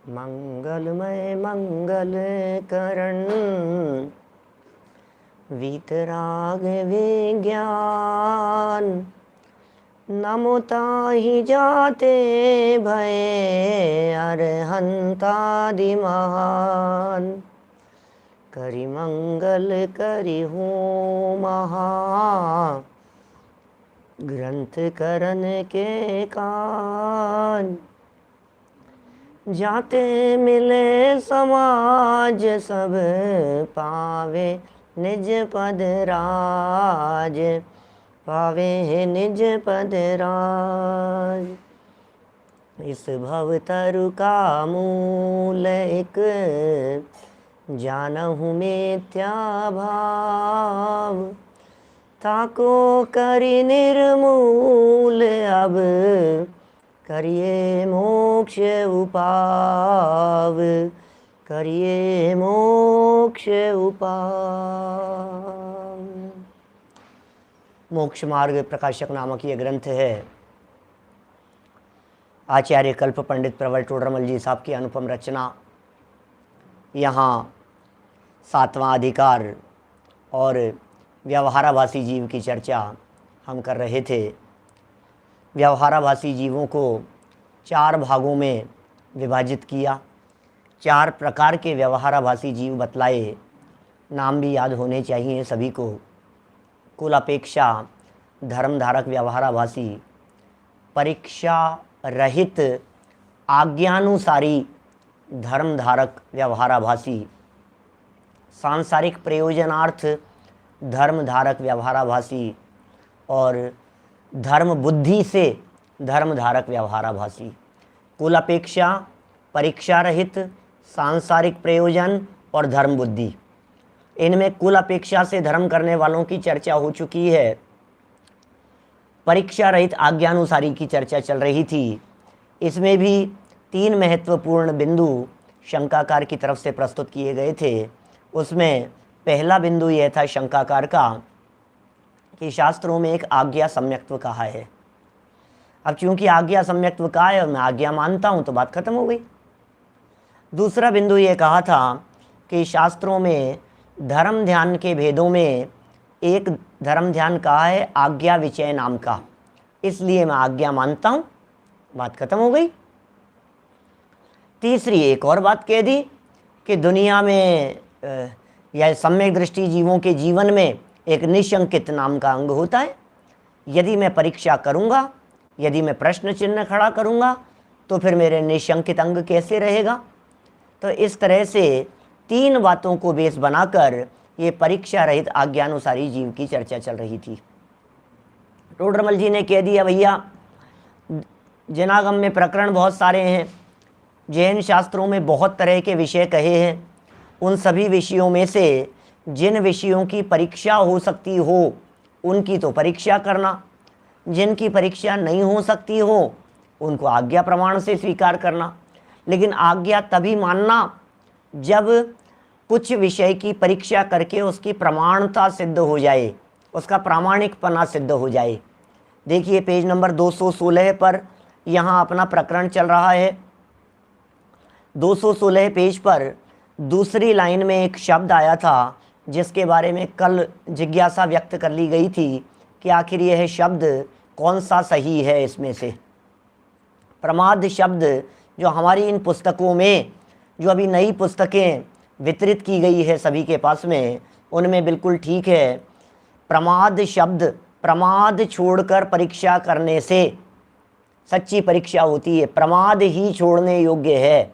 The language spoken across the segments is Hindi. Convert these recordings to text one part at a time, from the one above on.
मंगलमय मंगल करण वीतराग विज्ञान। नमो ताहि जाते भये अरहंतादि महान। करि मंगल करि हो महा ग्रंथ करन के कान। जाते मिले समाज सब पावे निज पद राज। पावे निज पद राज। इस भव तरु का मूल एक जानहु मिथ्या भाव। ताको करि निर्मूल अब करिए मोक्ष उपाव। करिए मोक्ष उपाव। मोक्ष मार्ग प्रकाशक नामक ये ग्रंथ है। आचार्य कल्प पंडित प्रवर टोडरमल जी साहब की अनुपम रचना। यहाँ 7वां अधिकार और व्यवहाराभासी जीव की चर्चा हम कर रहे थे। व्यवहाराभासी जीवों को 4 भागों में विभाजित किया। 4 प्रकार के व्यवहाराभासी जीव बतलाए। नाम भी याद होने चाहिए सभी को। कुल अपेक्षा धर्मधारक व्यवहाराभासी, परीक्षा रहित आज्ञानुसारी धर्मधारक व्यवहाराभासी, सांसारिक प्रयोजनार्थ धर्मधारक व्यवहाराभासी और धर्म बुद्धि से धर्मधारक व्यवहाराभासी। कुल अपेक्षा, परीक्षा रहित, सांसारिक प्रयोजन और धर्म बुद्धि। इनमें कुल अपेक्षा से धर्म करने वालों की चर्चा हो चुकी है। परीक्षा रहित आज्ञानुसारी की चर्चा चल रही थी। इसमें भी 3 महत्वपूर्ण बिंदु शंकाकार की तरफ से प्रस्तुत किए गए थे। उसमें पहला बिंदु यह था शंकाकार का कि शास्त्रों में एक आज्ञा सम्यक्त्व कहा है। अब चूंकि आज्ञा सम्यक्त्व कहा है और मैं आज्ञा मानता हूं तो बात खत्म हो गई। दूसरा बिंदु यह कहा था कि शास्त्रों में धर्म ध्यान के भेदों में एक धर्म ध्यान कहा है आज्ञा विचय नाम का, इसलिए मैं आज्ञा मानता हूं, बात खत्म हो गई। तीसरी एक और बात कह दी कि दुनिया में या सम्यक दृष्टि जीवों के जीवन में एक निशंकित नाम का अंग होता है। यदि मैं परीक्षा करूंगा, यदि मैं प्रश्न चिन्ह खड़ा करूंगा तो फिर मेरे निशंकित अंग कैसे रहेगा। तो इस तरह से 3 बातों को बेस बनाकर ये परीक्षा रहित आज्ञानुसारी जीव की चर्चा चल रही थी। टोडरमल जी ने कह दिया भैया जनागम में प्रकरण बहुत सारे हैं, जैन शास्त्रों में बहुत तरह के विषय कहे हैं। उन सभी विषयों में से जिन विषयों की परीक्षा हो सकती हो उनकी तो परीक्षा करना, जिनकी परीक्षा नहीं हो सकती हो उनको आज्ञा प्रमाण से स्वीकार करना। लेकिन आज्ञा तभी मानना जब कुछ विषय की परीक्षा करके उसकी प्रमाणता सिद्ध हो जाए, उसका प्रामाणिकपना सिद्ध हो जाए। देखिए पेज नंबर 216 पर यहाँ अपना प्रकरण चल रहा है। 216 पेज पर दूसरी लाइन में एक शब्द आया था जिसके बारे में कल जिज्ञासा व्यक्त कर ली गई थी कि आखिर यह शब्द कौन सा सही है। इसमें से प्रमाद शब्द जो हमारी इन पुस्तकों में, जो अभी नई पुस्तकें वितरित की गई है सभी के पास में, उनमें बिल्कुल ठीक है। प्रमाद शब्द, प्रमाद छोड़कर परीक्षा करने से सच्ची परीक्षा होती है, प्रमाद ही छोड़ने योग्य है।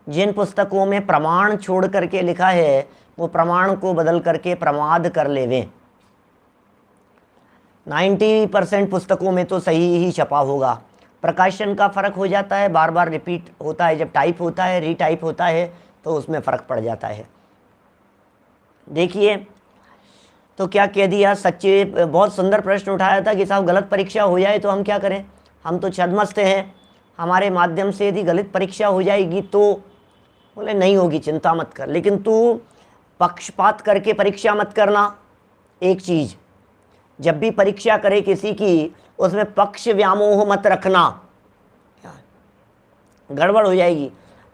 जिन पुस्तकों में प्रमाण छोड़ करके लिखा है वो प्रमाण को बदल करके प्रमाद कर लेवें। 90% पुस्तकों में तो सही ही छपा होगा। प्रकाशन का फ़र्क हो जाता है, बार बार रिपीट होता है, जब टाइप होता है, रीटाइप होता है तो उसमें फ़र्क पड़ जाता है। देखिए तो क्या कह दिया, सच्चे बहुत सुंदर प्रश्न उठाया था कि साहब गलत परीक्षा हो जाए तो हम क्या करें। हम तो छद्मस्त हैं, हमारे माध्यम से यदि गलत परीक्षा हो जाएगी तो बोले नहीं होगी, चिंता मत कर, लेकिन तू पक्षपात करके परीक्षा मत करना। एक चीज़, जब भी परीक्षा करे किसी की उसमें पक्ष व्यामोह मत रखना, गड़बड़ हो जाएगी।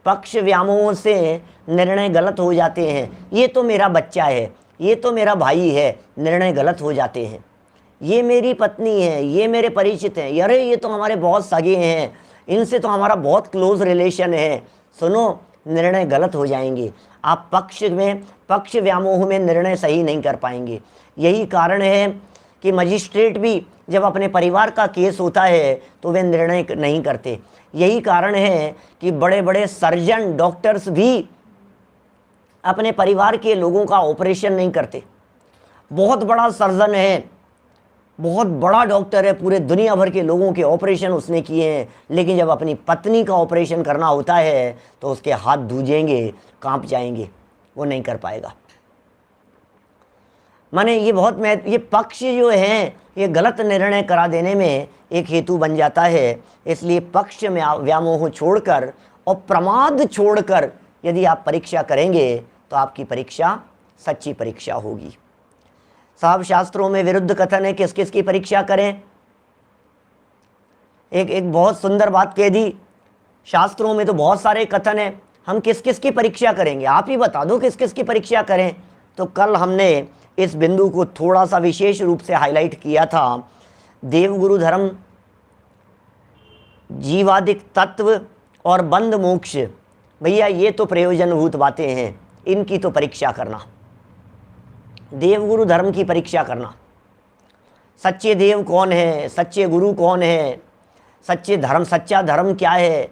पक्ष व्यामोह से निर्णय गलत हो जाते हैं। ये तो मेरा बच्चा है, ये तो मेरा भाई है, निर्णय गलत हो जाते हैं। ये मेरी पत्नी है, ये मेरे परिचित हैं, अरे ये तो हमारे बहुत सगे हैं, इनसे तो हमारा बहुत क्लोज रिलेशन है। सुनो, निर्णय गलत हो जाएंगे। आप पक्ष व्यामोह में निर्णय सही नहीं कर पाएंगे। यही कारण है कि मजिस्ट्रेट भी जब अपने परिवार का केस होता है तो वे निर्णय नहीं करते। यही कारण है कि बड़े बड़े सर्जन, डॉक्टर्स भी अपने परिवार के लोगों का ऑपरेशन नहीं करते। बहुत बड़ा सर्जन है, बहुत बड़ा डॉक्टर है, पूरे दुनिया भर के लोगों के ऑपरेशन उसने किए हैं, लेकिन जब अपनी पत्नी का ऑपरेशन करना होता है तो उसके हाथ धूजेंगे, कांप जाएंगे, वो नहीं कर पाएगा। माने ये पक्ष जो हैं ये गलत निर्णय करा देने में एक हेतु बन जाता है। इसलिए पक्ष में व्यामोह छोड़कर और प्रमाद छोड़कर यदि आप परीक्षा करेंगे तो आपकी परीक्षा सच्ची परीक्षा होगी। साहब, शास्त्रों में विरुद्ध कथन है, किस किस की परीक्षा करें। एक बहुत सुंदर बात कह दी, शास्त्रों में तो बहुत सारे कथन है, हम किस किस की परीक्षा करेंगे, आप ही बता दो किस किस की परीक्षा करें। तो कल हमने इस बिंदु को थोड़ा सा विशेष रूप से हाईलाइट किया था। देवगुरु धर्म, जीवादिक तत्व और बंध मोक्ष, भैया ये तो प्रयोजनभूत बातें हैं, इनकी तो परीक्षा करना, देवगुरु धर्म की परीक्षा करना। सच्चे देव कौन है, सच्चे गुरु कौन है, सच्चा धर्म क्या है,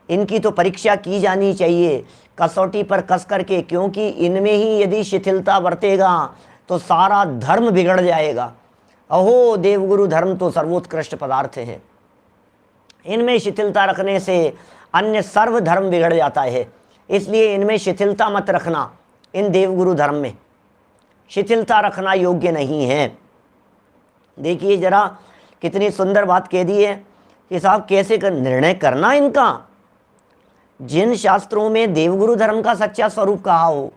इनकी तो परीक्षा की जानी चाहिए कसौटी पर कस करके, क्योंकि इनमें ही यदि शिथिलता बरतेगा तो सारा धर्म बिगड़ जाएगा। अहो, देवगुरु धर्म तो सर्वोत्कृष्ट पदार्थ है, इनमें शिथिलता रखने से अन्य सर्व धर्म बिगड़ जाता है। इसलिए इनमें शिथिलता मत रखना, इन देवगुरु धर्म में शिथिलता रखना योग्य नहीं है। देखिए जरा कितनी सुंदर बात कह दी है कि साहब कैसे निर्णय करना इनका। जिन शास्त्रों में देवगुरु धर्म का सच्चा स्वरूप कहा हो,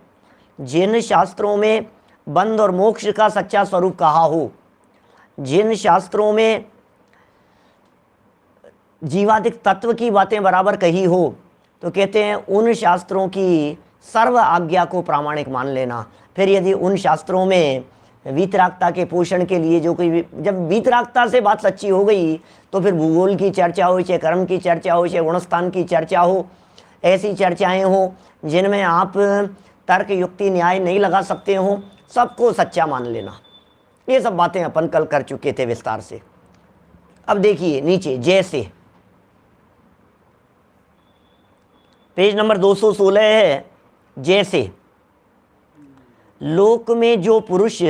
जिन शास्त्रों में बंध और मोक्ष का सच्चा स्वरूप कहा हो, जिन शास्त्रों में जीवादिक तत्व की बातें बराबर कही हो, तो कहते हैं उन शास्त्रों की सर्व आज्ञा को प्रामाणिक मान लेना। फिर यदि उन शास्त्रों में वीतरागता के पोषण के लिए जो कोई, जब वीतरागता से बात सच्ची हो गई तो फिर भूगोल की चर्चा हो, चाहे कर्म की चर्चा हो, चाहे गुणस्थान की चर्चा हो, ऐसी चर्चाएं हो जिनमें आप तर्क युक्ति न्याय नहीं लगा सकते हो, सबको सच्चा मान लेना। ये सब बातें अपन कल कर चुके थे विस्तार से। अब देखिए नीचे, जैसे पेज नंबर 216 है, जैसे लोक में जो पुरुष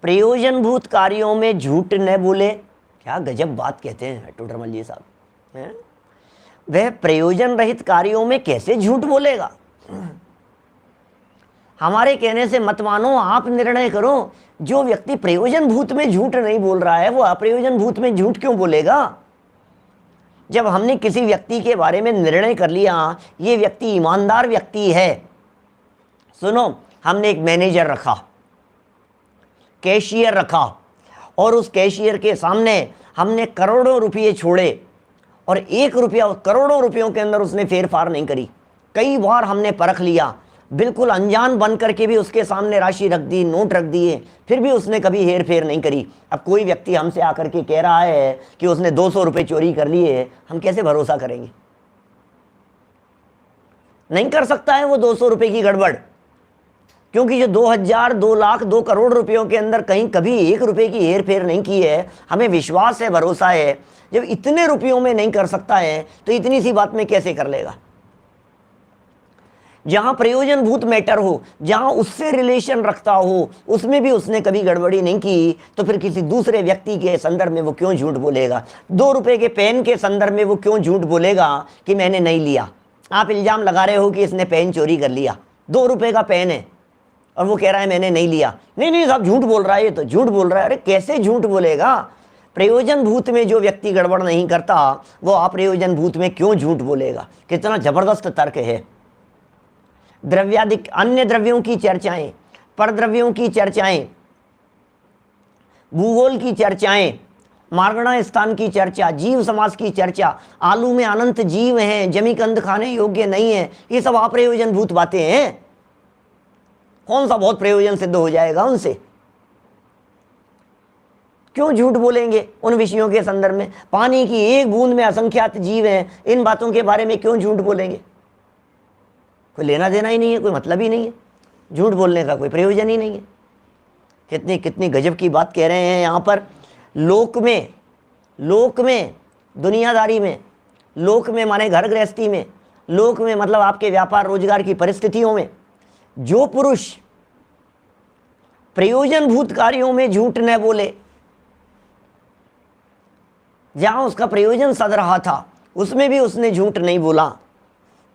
प्रयोजनभूत कार्यों में झूठ न बोले, क्या गजब बात कहते हैं टोडरमल जी साहब हैं? वह प्रयोजन रहित कार्यों में कैसे झूठ बोलेगा। हमारे कहने से मत मानो, आप निर्णय करो। जो व्यक्ति प्रयोजन भूत में झूठ नहीं बोल रहा है वो अप्रयोजन भूत में झूठ क्यों बोलेगा। जब हमने किसी व्यक्ति के बारे में निर्णय कर लिया ये व्यक्ति ईमानदार व्यक्ति है, सुनो, हमने एक मैनेजर रखा, कैशियर रखा, और उस कैशियर के सामने हमने करोड़ों रुपये छोड़े और 1 रुपया करोड़ों रुपयों के अंदर उसने फेर फार नहीं करी। कई बार हमने परख लिया, बिल्कुल अनजान बन करके भी उसके सामने राशि रख दी, नोट रख दिए, फिर भी उसने कभी हेर फेर नहीं करी। अब कोई व्यक्ति हमसे आकर के कह रहा है कि उसने 200 रुपये चोरी कर लिए, हम कैसे भरोसा करेंगे। नहीं कर सकता है वो 200 रुपये की गड़बड़, क्योंकि जो 2000, 2 लाख, 2 करोड़ रुपयों के अंदर कहीं कभी 1 रुपये की हेर फेर नहीं की है। हमें विश्वास है, भरोसा है। जब इतने रुपयों में नहीं कर सकता है तो इतनी सी बात में कैसे कर लेगा। जहां प्रयोजनभूत मैटर हो, जहां उससे रिलेशन रखता हो, उसमें भी उसने कभी गड़बड़ी नहीं की, तो फिर किसी दूसरे व्यक्ति के संदर्भ में वो क्यों झूठ बोलेगा। 2 रुपए के पेन के संदर्भ में वो क्यों झूठ बोलेगा कि मैंने नहीं लिया। आप इल्जाम लगा रहे हो कि इसने पेन चोरी कर लिया, 2 रुपए का पेन है और वो कह रहा है मैंने नहीं लिया। नहीं साहब झूठ बोल रहा है, ये तो झूठ बोल रहा है। अरे कैसे झूठ बोलेगा। प्रयोजन भूत में जो व्यक्ति गड़बड़ नहीं करता वो अप्रयोजन भूत में क्यों झूठ बोलेगा। कितना जबरदस्त तर्क है। द्रव्यादिक अन्य द्रव्यों की चर्चाएं, परद्रव्यों की चर्चाएं, भूगोल की चर्चाएं मारगणा स्थान की चर्चा, जीव समाज की चर्चा, आलू में अनंत जीव हैं, जमी कंद खाने योग्य नहीं है, ये सब अप्रयोजन भूत बातें हैं। कौन सा बहुत प्रयोजन सिद्ध हो जाएगा उनसे? क्यों झूठ बोलेंगे उन विषयों के संदर्भ में? पानी की एक बूंद में असंख्यात जीव हैं, इन बातों के बारे में क्यों झूठ बोलेंगे? कोई लेना देना ही नहीं है, कोई मतलब ही नहीं है, झूठ बोलने का कोई प्रयोजन ही नहीं है। कितनी कितनी गजब की बात कह रहे हैं यहाँ पर। लोक में दुनियादारी में, लोक में माने घर गृहस्थी में, लोक में मतलब आपके व्यापार रोजगार की परिस्थितियों में, जो पुरुष प्रयोजन भूत कार्यों में झूठ न बोले, जहां उसका प्रयोजन सद रहा था उसमें भी उसने झूठ नहीं बोला,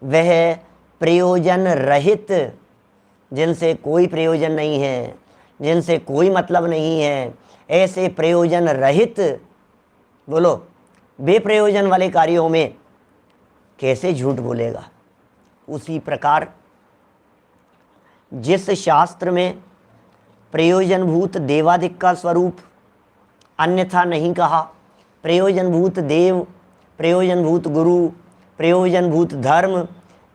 वह प्रयोजन रहित, जिनसे कोई प्रयोजन नहीं है, जिनसे कोई मतलब नहीं है, ऐसे प्रयोजन रहित, बोलो बेप्रयोजन वाले कार्यों में कैसे झूठ बोलेगा? उसी प्रकार जिस शास्त्र में प्रयोजनभूत देवादिक का स्वरूप अन्यथा नहीं कहा, प्रयोजनभूत देव, प्रयोजनभूत गुरु, प्रयोजनभूत धर्म,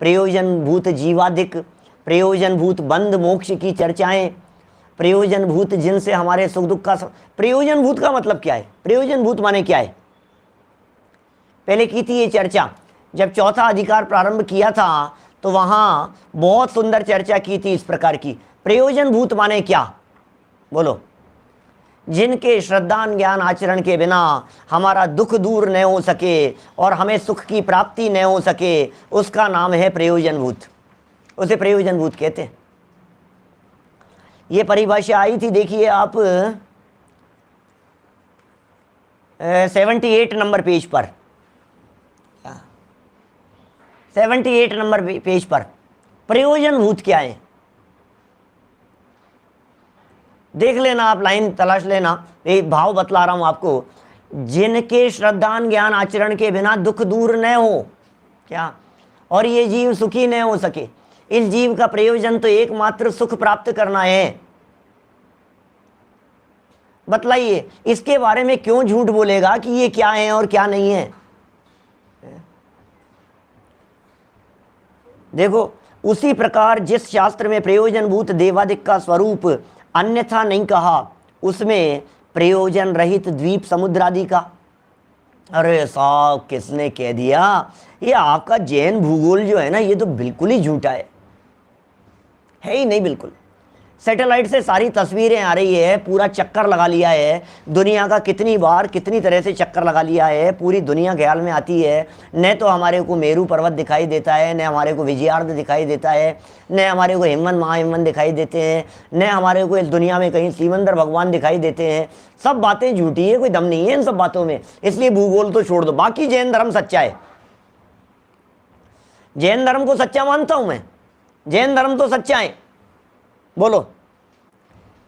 प्रयोजनभूत जीवादिक, प्रयोजनभूत बंध मोक्ष की चर्चाएं, प्रयोजनभूत जिनसे हमारे सुख दुख का, प्रयोजनभूत का मतलब क्या है? प्रयोजनभूत माने क्या है? पहले की थी ये चर्चा, जब चौथा अधिकार प्रारंभ किया था तो वहां बहुत सुंदर चर्चा की थी इस प्रकार की। प्रयोजनभूत माने क्या? बोलो। जिनके श्रद्धा ज्ञान आचरण के बिना हमारा दुख दूर न हो सके और हमें सुख की प्राप्ति न हो सके, उसका नाम है प्रयोजनभूत, उसे प्रयोजनभूत कहते हैं। ये परिभाषा आई थी, देखिए आप 78 नंबर पेज पर, 78 नंबर पेज पर प्रयोजनभूत क्या है देख लेना आप, लाइन तलाश लेना, एक भाव बतला रहा हूं आपको। जिनके श्रद्धा ज्ञान आचरण के बिना दुख दूर न हो, क्या, और ये जीव सुखी न हो सके, इस जीव का प्रयोजन तो एकमात्र सुख प्राप्त करना है। बतलाइए इसके बारे में क्यों झूठ बोलेगा कि ये क्या है और क्या नहीं है? देखो, उसी प्रकार जिस शास्त्र में प्रयोजनभूत देवादिक का स्वरूप अन्यथा नहीं कहा, उसमें प्रयोजन रहित द्वीप समुद्र आदि का। अरे साहब, किसने कह दिया? ये आपका जैन भूगोल जो है ना, ये तो बिल्कुल ही झूठा है ही नहीं, बिल्कुल। सैटेलाइट से सारी तस्वीरें आ रही है, पूरा चक्कर लगा लिया है दुनिया का, कितनी बार कितनी तरह से चक्कर लगा लिया है, पूरी दुनिया ख्याल में आती है। न तो हमारे को मेरू पर्वत दिखाई देता है, न हमारे को विजयार्ध दिखाई देता है, न हमारे को हिमवन महाहिमवन दिखाई देते हैं, न हमारे को इस दुनिया में कहीं सिमंदर भगवान दिखाई देते हैं। सब बातें झूठी है, कोई दम नहीं है इन सब बातों में। इसलिए भूगोल तो छोड़ दो, बाकी जैन धर्म सच्चा है। जैन धर्म को सच्चा मानता हूं मैं, जैन धर्म तो सच्चा है। बोलो,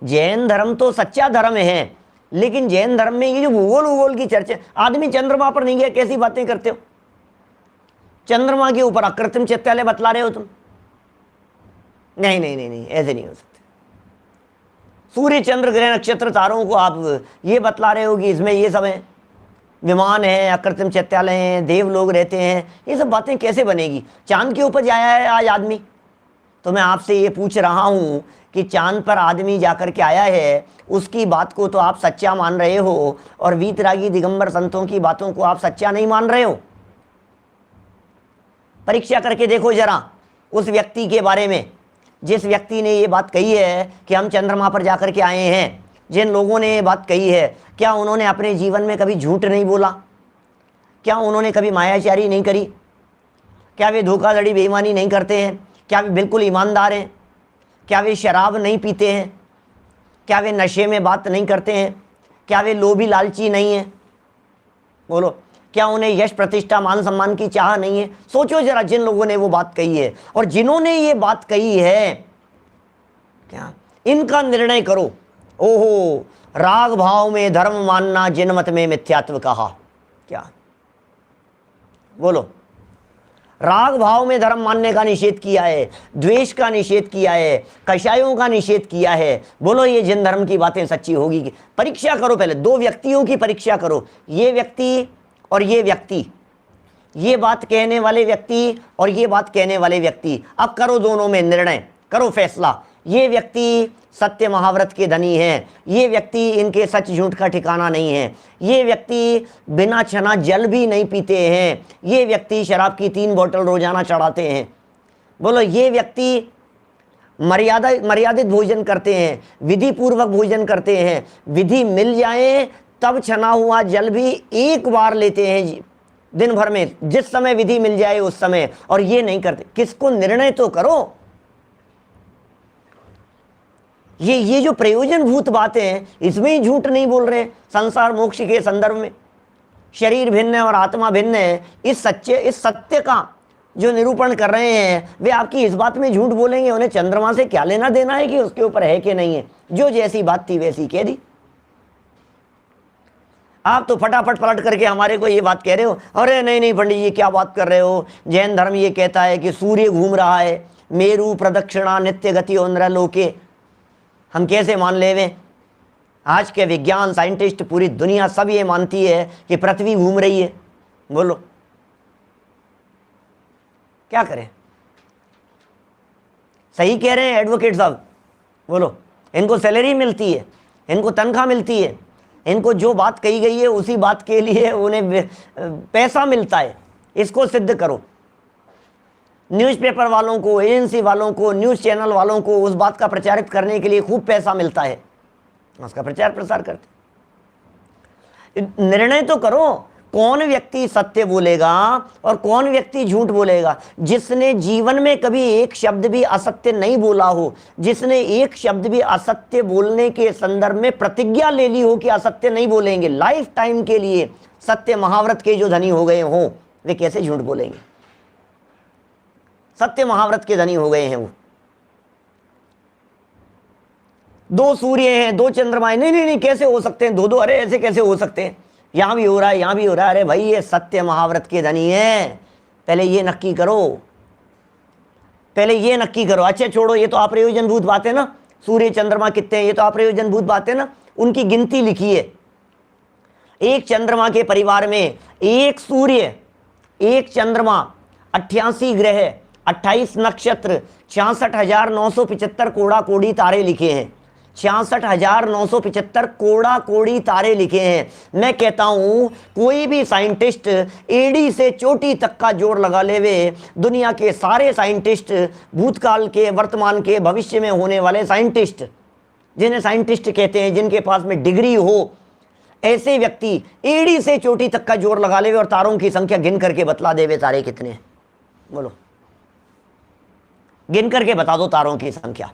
जैन धर्म तो सच्चा धर्म है, लेकिन जैन धर्म में ये जो भूगोल की चर्चा, आदमी चंद्रमा पर नहीं गया, कैसी बातें करते हो? चंद्रमा के ऊपर अकृत्रिम चित्रालय बतला रहे हो तुम? नहीं नहीं नहीं नहीं, ऐसे नहीं हो सकते। सूर्य चंद्र ग्रह नक्षत्र तारों को आप ये बतला रहे हो कि इसमें ये सब है, विमान है, अकृत्रिम चित्रालय हैं, देव लोग रहते हैं, ये सब बातें कैसे बनेगी? चांद के ऊपर जाया है आज आदमी, तो मैं आपसे ये पूछ रहा हूं कि चांद पर आदमी जाकर के आया है, उसकी बात को तो आप सच्चा मान रहे हो, और वीतरागी दिगंबर संतों की बातों को आप सच्चा नहीं मान रहे हो। परीक्षा करके देखो जरा उस व्यक्ति के बारे में, जिस व्यक्ति ने ये बात कही है कि हम चंद्रमा पर जाकर के आए हैं। जिन लोगों ने ये बात कही है, क्या उन्होंने अपने जीवन में कभी झूठ नहीं बोला? क्या उन्होंने कभी मायाचारी नहीं करी? क्या वे धोखाधड़ी बेईमानी नहीं करते हैं? क्या वे बिल्कुल ईमानदार हैं? क्या वे शराब नहीं पीते हैं? क्या वे नशे में बात नहीं करते हैं? क्या वे लोभी लालची नहीं है? बोलो, क्या उन्हें यश प्रतिष्ठा मान सम्मान की चाह नहीं है? सोचो जरा, जिन लोगों ने वो बात कही है और जिन्होंने ये बात कही है, क्या इनका निर्णय करो। ओहो, राग भाव में धर्म मानना, जिन मत में मिथ्यात्व कहा। क्या बोलो, राग भाव में धर्म मानने का निषेध किया है, द्वेष का निषेध किया है, कषायों का निषेध किया है। बोलो ये जिन धर्म की बातें सच्ची होगी कि? परीक्षा करो, पहले दो व्यक्तियों की परीक्षा करो, ये व्यक्ति और ये व्यक्ति, ये बात कहने वाले व्यक्ति और ये बात कहने वाले व्यक्ति। अब करो दोनों में निर्णय, करो फैसला। ये व्यक्ति सत्य महाव्रत के धनी हैं, ये व्यक्ति इनके सच झूठ का ठिकाना नहीं है, ये व्यक्ति बिना छना जल भी नहीं पीते हैं, ये व्यक्ति शराब की 3 बोतल रोजाना चढ़ाते हैं। बोलो ये व्यक्ति मर्यादित भोजन करते हैं, विधि पूर्वक भोजन करते हैं, विधि मिल जाए तब छना हुआ जल भी एक बार लेते हैं दिन भर में, जिस समय विधि मिल जाए उस समय, और ये नहीं करते। किसको निर्णय तो करो। ये जो प्रयोजनभूत बातें हैं इसमें ही झूठ नहीं बोल रहे। संसार मोक्ष के संदर्भ में शरीर भिन्न है और आत्मा भिन्न है, इस सत्य का जो निरूपण कर रहे हैं वे आपकी इस बात में झूठ बोलेंगे। उन्हें चंद्रमा से क्या लेना देना है कि उसके ऊपर है कि नहीं है, जो जैसी बात थी वैसी कह दी। आप तो फटाफट पलट करके हमारे को ये बात कह रहे हो, अरे नहीं नहीं पंडित जी क्या बात कर रहे हो, जैन धर्म ये कहता है कि सूर्य घूम रहा है, मेरु प्रदक्षिणा नित्य गति ओन्द्र लोके। हम कैसे मान लेवे? आज के विज्ञान साइंटिस्ट पूरी दुनिया सब ये मानती है कि पृथ्वी घूम रही है। बोलो क्या करें? सही कह रहे हैं एडवोकेट साहब। बोलो इनको सैलरी मिलती है, इनको तनख्वाह मिलती है, इनको जो बात कही गई है उसी बात के लिए उन्हें पैसा मिलता है। इसको सिद्ध करो। न्यूज़पेपर वालों को, एजेंसी वालों को, न्यूज़ चैनल वालों को उस बात का प्रचारित करने के लिए खूब पैसा मिलता है, उसका प्रचार प्रसार करते। निर्णय तो करो कौन व्यक्ति सत्य बोलेगा और कौन व्यक्ति झूठ बोलेगा। जिसने जीवन में कभी एक शब्द भी असत्य नहीं बोला हो, जिसने एक शब्द भी असत्य बोलने के संदर्भ में प्रतिज्ञा ले ली हो कि असत्य नहीं बोलेंगे लाइफ टाइम के लिए, सत्य महाव्रत के जो धनी हो गए हों वे कैसे झूठ बोलेंगे? सत्य महाव्रत के धनी हो गए हैं वो। 2 सूर्य हैं, 2 चंद्रमाएं, नहीं नहीं नहीं कैसे हो सकते हैं 2-2? अरे ऐसे कैसे हो सकते हैं? यहां भी हो रहा है, यहां भी हो रहा है। अरे भाई ये सत्य महाव्रत के धनी है, पहले ये नक्की करो, पहले ये नक्की करो। अच्छा छोड़ो, ये तो अप्रयोजनभूत बात है ना, सूर्य चंद्रमा कितने हैं ये तो अप्रयोजनभूत बात है ना, उनकी गिनती लिखिए। एक चंद्रमा के परिवार में 1 सूर्य, 1 चंद्रमा, 88 ग्रह, 28 नक्षत्र, 66,975 कोड़ा कोड़ी तारे लिखे हैं। 66,975 कोड़ा कोड़ी तारे लिखे हैं। मैं कहता हूं कोई भी साइंटिस्ट एड़ी से चोटी तक का जोड़ लगा लेवे, दुनिया के सारे साइंटिस्ट, भूतकाल के, वर्तमान के, भविष्य में होने वाले साइंटिस्ट, जिन्हें साइंटिस्ट कहते हैं, जिनके पास में डिग्री हो, ऐसे व्यक्ति एड़ी से चोटी तक का जोड़ लगा लेवे और तारों की संख्या गिन करके बतला देवे तारे कितने हैं। बोलो गिन करके बता दो तारों की संख्या।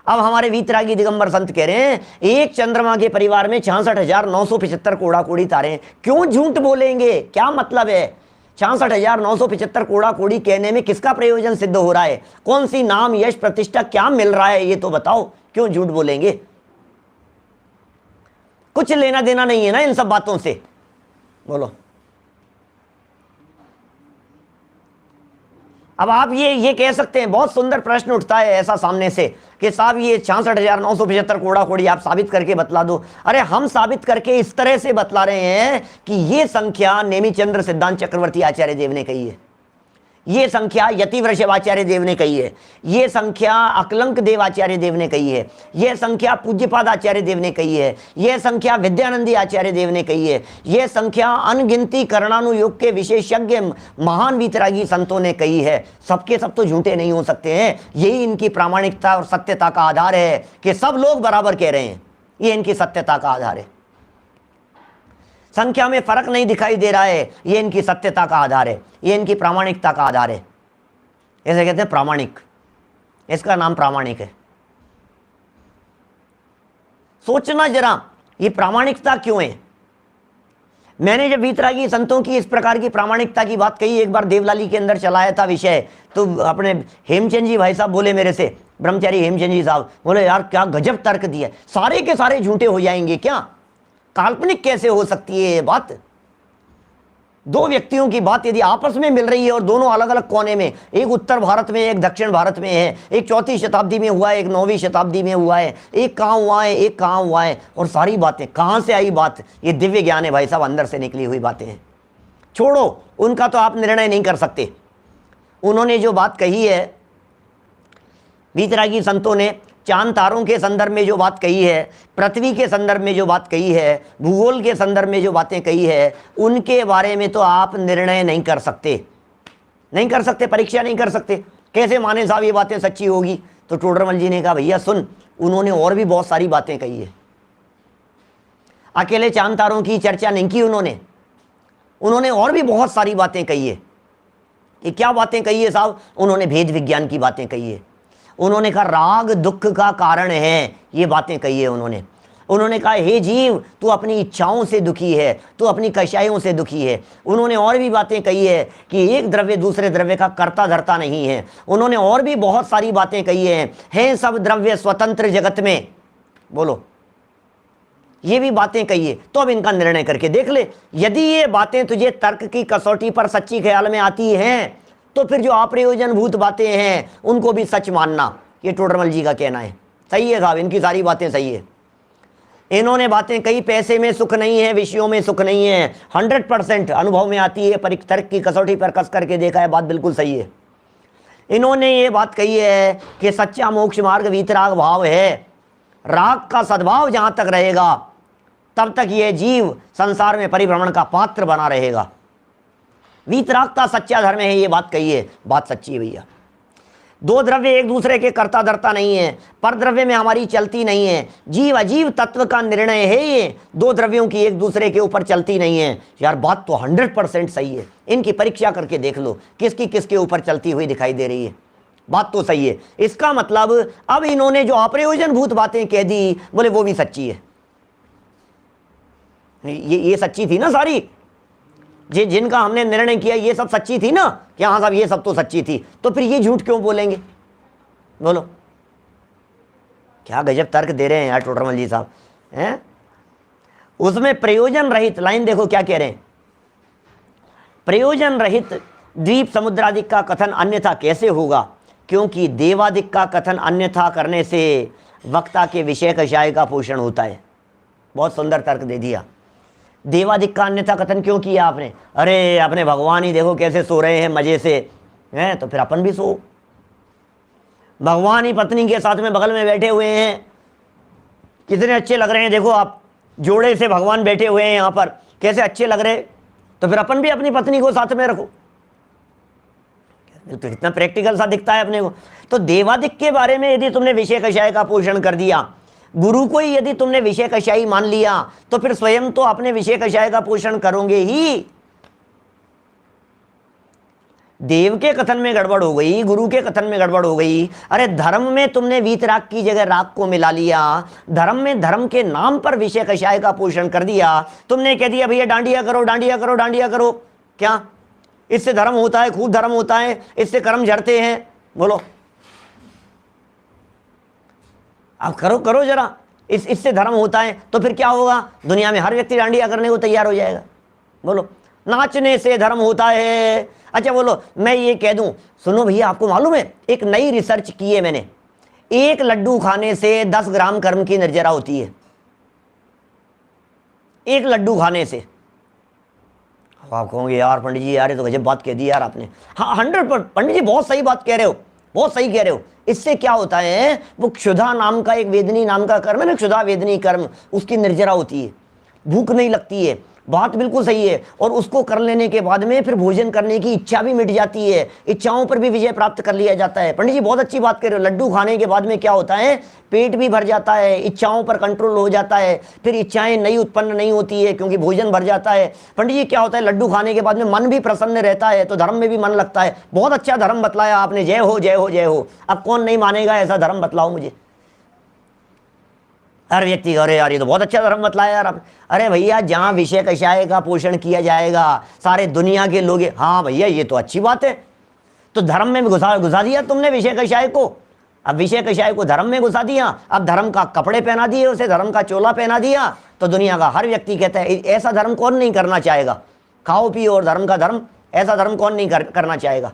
अब हमारे वीतरागी दिगंबर संत कह रहे हैं 1 चंद्रमा के परिवार में 66,975 कोड़ा कोड़ी तारे हैं। क्यों झूठ बोलेंगे? क्या मतलब है? 66,975 कोड़ा कोड़ी कहने में किसका प्रयोजन सिद्ध हो रहा है? कौन सी नाम, यश, प्रतिष्ठा क्या मिल रहा है? ये तो बताओ, क्यों झूठ बोलेंगे? कुछ लेना देना नहीं है ना इन सब बातों से। बोलो अब आप ये कह सकते हैं, बहुत सुंदर प्रश्न उठता है ऐसा सामने से कि साहब ये 66,975 कोड़ा कोड़ी आप साबित करके बतला दो। अरे हम साबित करके इस तरह से बतला रहे हैं कि ये संख्या नेमिचंद्र सिद्धांत चक्रवर्ती आचार्य देव ने कही है, ये संख्या यतिवृषभ आचार्य देव ने कही है, ये संख्या अकलंक देव आचार्य देव ने कही है, ये संख्या पूज्यपाद आचार्य देव ने कही है, ये संख्या विद्यानंदी आचार्य देव ने कही है, ये संख्या अनगिनती कर्णानुयोग के विशेषज्ञ महान वीतरागी संतों ने कही है। सबके सब तो झूठे नहीं हो सकते हैं। यही इनकी प्रामाणिकता और सत्यता का आधार है कि सब लोग बराबर कह रहे हैं। ये इनकी सत्यता का आधार है। संख्या में फर्क नहीं दिखाई दे रहा है, ये इनकी सत्यता का आधार है, ये इनकी प्रामाणिकता का आधार है। ऐसे कहते हैं प्रामाणिक, इसका नाम प्रामाणिक है। सोचना जरा ये प्रामाणिकता क्यों है। मैंने जब वीतरागी संतों की इस प्रकार की प्रामाणिकता की बात कही, एक बार देवलाली के अंदर चलाया था विषय, तो अपने हेमचंद जी भाई साहब बोले मेरे से, ब्रह्मचारी हेमचंद जी साहब बोले यार क्या गजब तर्क दिया, सारे के सारे झूठे हो जाएंगे क्या, काल्पनिक कैसे हो सकती है ये बात। दो व्यक्तियों की बात यदि आपस में मिल रही है और दोनों अलग अलग कोने में, एक उत्तर भारत में एक दक्षिण भारत में है, एक 4वीं शताब्दी में हुआ है, एक 9वीं शताब्दी में हुआ है, एक कहाँ हुआ है, एक कहाँ हुआ है, और सारी बातें कहाँ से आई बात, ये दिव्य ज्ञान है भाई साहब, अंदर से निकली हुई बातें हैं। छोड़ो उनका तो आप निर्णय नहीं कर सकते। उन्होंने जो बात कही है, वीतरागी संतों ने चांद तारों के संदर्भ में जो बात कही है, पृथ्वी के संदर्भ में जो बात कही है, भूगोल के संदर्भ में जो बातें कही है, उनके बारे में तो आप निर्णय नहीं कर सकते, नहीं कर सकते, परीक्षा नहीं कर सकते। कैसे माने साहब ये बातें सच्ची होगी? तो टोडरमल जी ने कहा भैया सुन, उन्होंने और भी बहुत सारी बातें कही है, अकेले चांद तारों की चर्चा नहीं की उन्होंने और भी बहुत सारी बातें कही है। ये क्या बातें कही है साहब? उन्होंने भेद विज्ञान की बातें कही है, उन्होंने कहा राग दुख का कारण है, ये बातें कही है उन्होंने कहा हे जीव तू अपनी इच्छाओं से दुखी है, तू अपनी कषायों से दुखी है। उन्होंने और भी बातें कही है कि एक द्रव्य दूसरे द्रव्य का कर्ता धर्ता नहीं है। उन्होंने और भी बहुत सारी बातें कही हैं सब द्रव्य स्वतंत्र जगत में, बोलो ये भी बातें कही है। तो अब इनका निर्णय करके देख ले, यदि ये बातें तुझे तर्क की कसौटी पर सच्ची ख्याल में आती हैं तो फिर जो अप्रयोजनभूत बातें हैं उनको भी सच मानना, ये टोडरमल जी का कहना है। सही है साहब, इनकी सारी बातें सही है। इन्होंने बातें कही पैसे में सुख नहीं है, विषयों में सुख नहीं है, 100% अनुभव में आती है, पर तर्क की कसौटी पर कस करके देखा है, बात बिल्कुल सही है। इन्होंने ये बात कही है कि सच्चा मोक्ष मार्ग वीतराग भाव है, राग का सद्भाव जहां तक रहेगा तब तक यह जीव संसार में परिभ्रमण का पात्र बना रहेगा। वीतरागता सच्चा धर्म है, ये बात कही है, बात सच्ची है भैया। दो द्रव्य एक दूसरे के कर्ता धर्ता नहीं है, पर द्रव्य में हमारी चलती नहीं है, जीव अजीव तत्व का निर्णय है ये, दो द्रव्यों की एक दूसरे के ऊपर चलती नहीं है। यार बात तो 100% सही है, इनकी परीक्षा करके देख लो किसकी किसके ऊपर चलती हुई दिखाई दे रही है, बात तो सही है। इसका मतलब अब इन्होंने जो अप्रयोजनभूत बातें कह दी, बोले वो भी सच्ची है। ये सच्ची थी ना सारी, जिनका हमने निर्णय किया ये सब सच्ची थी ना, कि हाँ साहब ये सब तो सच्ची थी, तो फिर ये झूठ क्यों बोलेंगे? बोलो क्या गजब तर्क दे रहे हैं यार टोडरमल जी साहब हैं। उसमें प्रयोजन रहित लाइन देखो क्या कह रहे हैं, प्रयोजन रहित द्वीप समुद्रादिक का कथन अन्यथा कैसे होगा, क्योंकि देवादिक का कथन अन्यथा करने से वक्ता के विषय कषाय का पोषण होता है। बहुत सुंदर तर्क दे दिया। देवादिक का अन्यथा कथन क्यों किया आपने? अरे अपने भगवान ही देखो कैसे सो रहे हैं मजे से, हैं तो फिर अपन भी सो। भगवान ही पत्नी के साथ में बगल में बैठे हुए हैं, कितने अच्छे लग रहे हैं, देखो आप जोड़े से भगवान बैठे हुए हैं यहाँ पर, कैसे अच्छे लग रहे, तो फिर अपन भी अपनी पत्नी को साथ में रखो, तो कितना प्रैक्टिकल सा दिखता है अपने को। तो देवादिक के बारे में यदि तुमने विषय कषाय का पोषण कर दिया, गुरु को ही यदि तुमने विषय कषाई मान लिया, तो फिर स्वयं तो अपने विषय कषाय का पोषण करोगे ही। देव के कथन में गड़बड़ हो गई, गुरु के कथन में गड़बड़ हो गई। अरे धर्म में तुमने वीतराग की जगह राग को मिला लिया, धर्म में धर्म के नाम पर विषय कषाय का पोषण कर दिया। तुमने कह दिया भैया डांडिया करो डांडिया करो डांडिया करो, क्या इससे धर्म होता है? खूब धर्म होता है, इससे कर्म झड़ते हैं। बोलो आप करो करो जरा, इससे धर्म होता है, तो फिर क्या होगा? दुनिया में हर व्यक्ति डांडिया करने को तैयार हो जाएगा। बोलो नाचने से धर्म होता है। अच्छा बोलो मैं ये कह दूं, सुनो भैया आपको मालूम है एक नई रिसर्च की है मैंने, एक लड्डू खाने से 10 ग्राम कर्म की निर्जरा होती है, एक लड्डू खाने से। आप कहोगे यार पंडित जी यार ये तो गजब बात कह दी यार आपने। हाँ 100% पंडित जी बहुत सही बात कह रहे हो, बहुत सही कह रहे हो। इससे क्या होता है, वो क्षुधा नाम का एक वेदनी नाम का कर्म है ना, क्षुधा वेदनी कर्म, उसकी निर्जरा होती है, भूख नहीं लगती है, बात बिल्कुल सही है। और उसको कर लेने के बाद में फिर भोजन करने की इच्छा भी मिट जाती है, इच्छाओं पर भी विजय प्राप्त कर लिया जाता है। पंडित जी बहुत अच्छी बात कर रहे हो, लड्डू खाने के बाद में क्या होता है, पेट भी भर जाता है, इच्छाओं पर कंट्रोल हो जाता है, फिर इच्छाएं नई उत्पन्न नहीं होती है क्योंकि भोजन भर जाता है। पंडित जी क्या होता है, लड्डू खाने के बाद में मन भी प्रसन्न रहता है, तो धर्म में भी मन लगता है। बहुत अच्छा धर्म बतलाया आपने, जय हो जय हो जय हो। अब कौन नहीं मानेगा ऐसा धर्म, बतलाओ मुझे। हर व्यक्ति अरे यार ये तो बहुत अच्छा धर्म बतलाया यार आप। अरे भैया जहाँ विषय कषाय का पोषण किया जाएगा सारे दुनिया के लोग, हाँ भैया ये तो अच्छी बात है, तो धर्म में भी घुसा दिया तुमने विषय कषाय को। अब विषय कषाय को धर्म में घुसा दिया, अब धर्म का कपड़े पहना दिए उसे, धर्म का चोला पहना दिया, तो दुनिया का हर व्यक्ति कहता है ऐसा धर्म कौन नहीं करना चाहेगा। खाओ पियो और धर्म का धर्म, ऐसा धर्म कौन नहीं करना चाहेगा?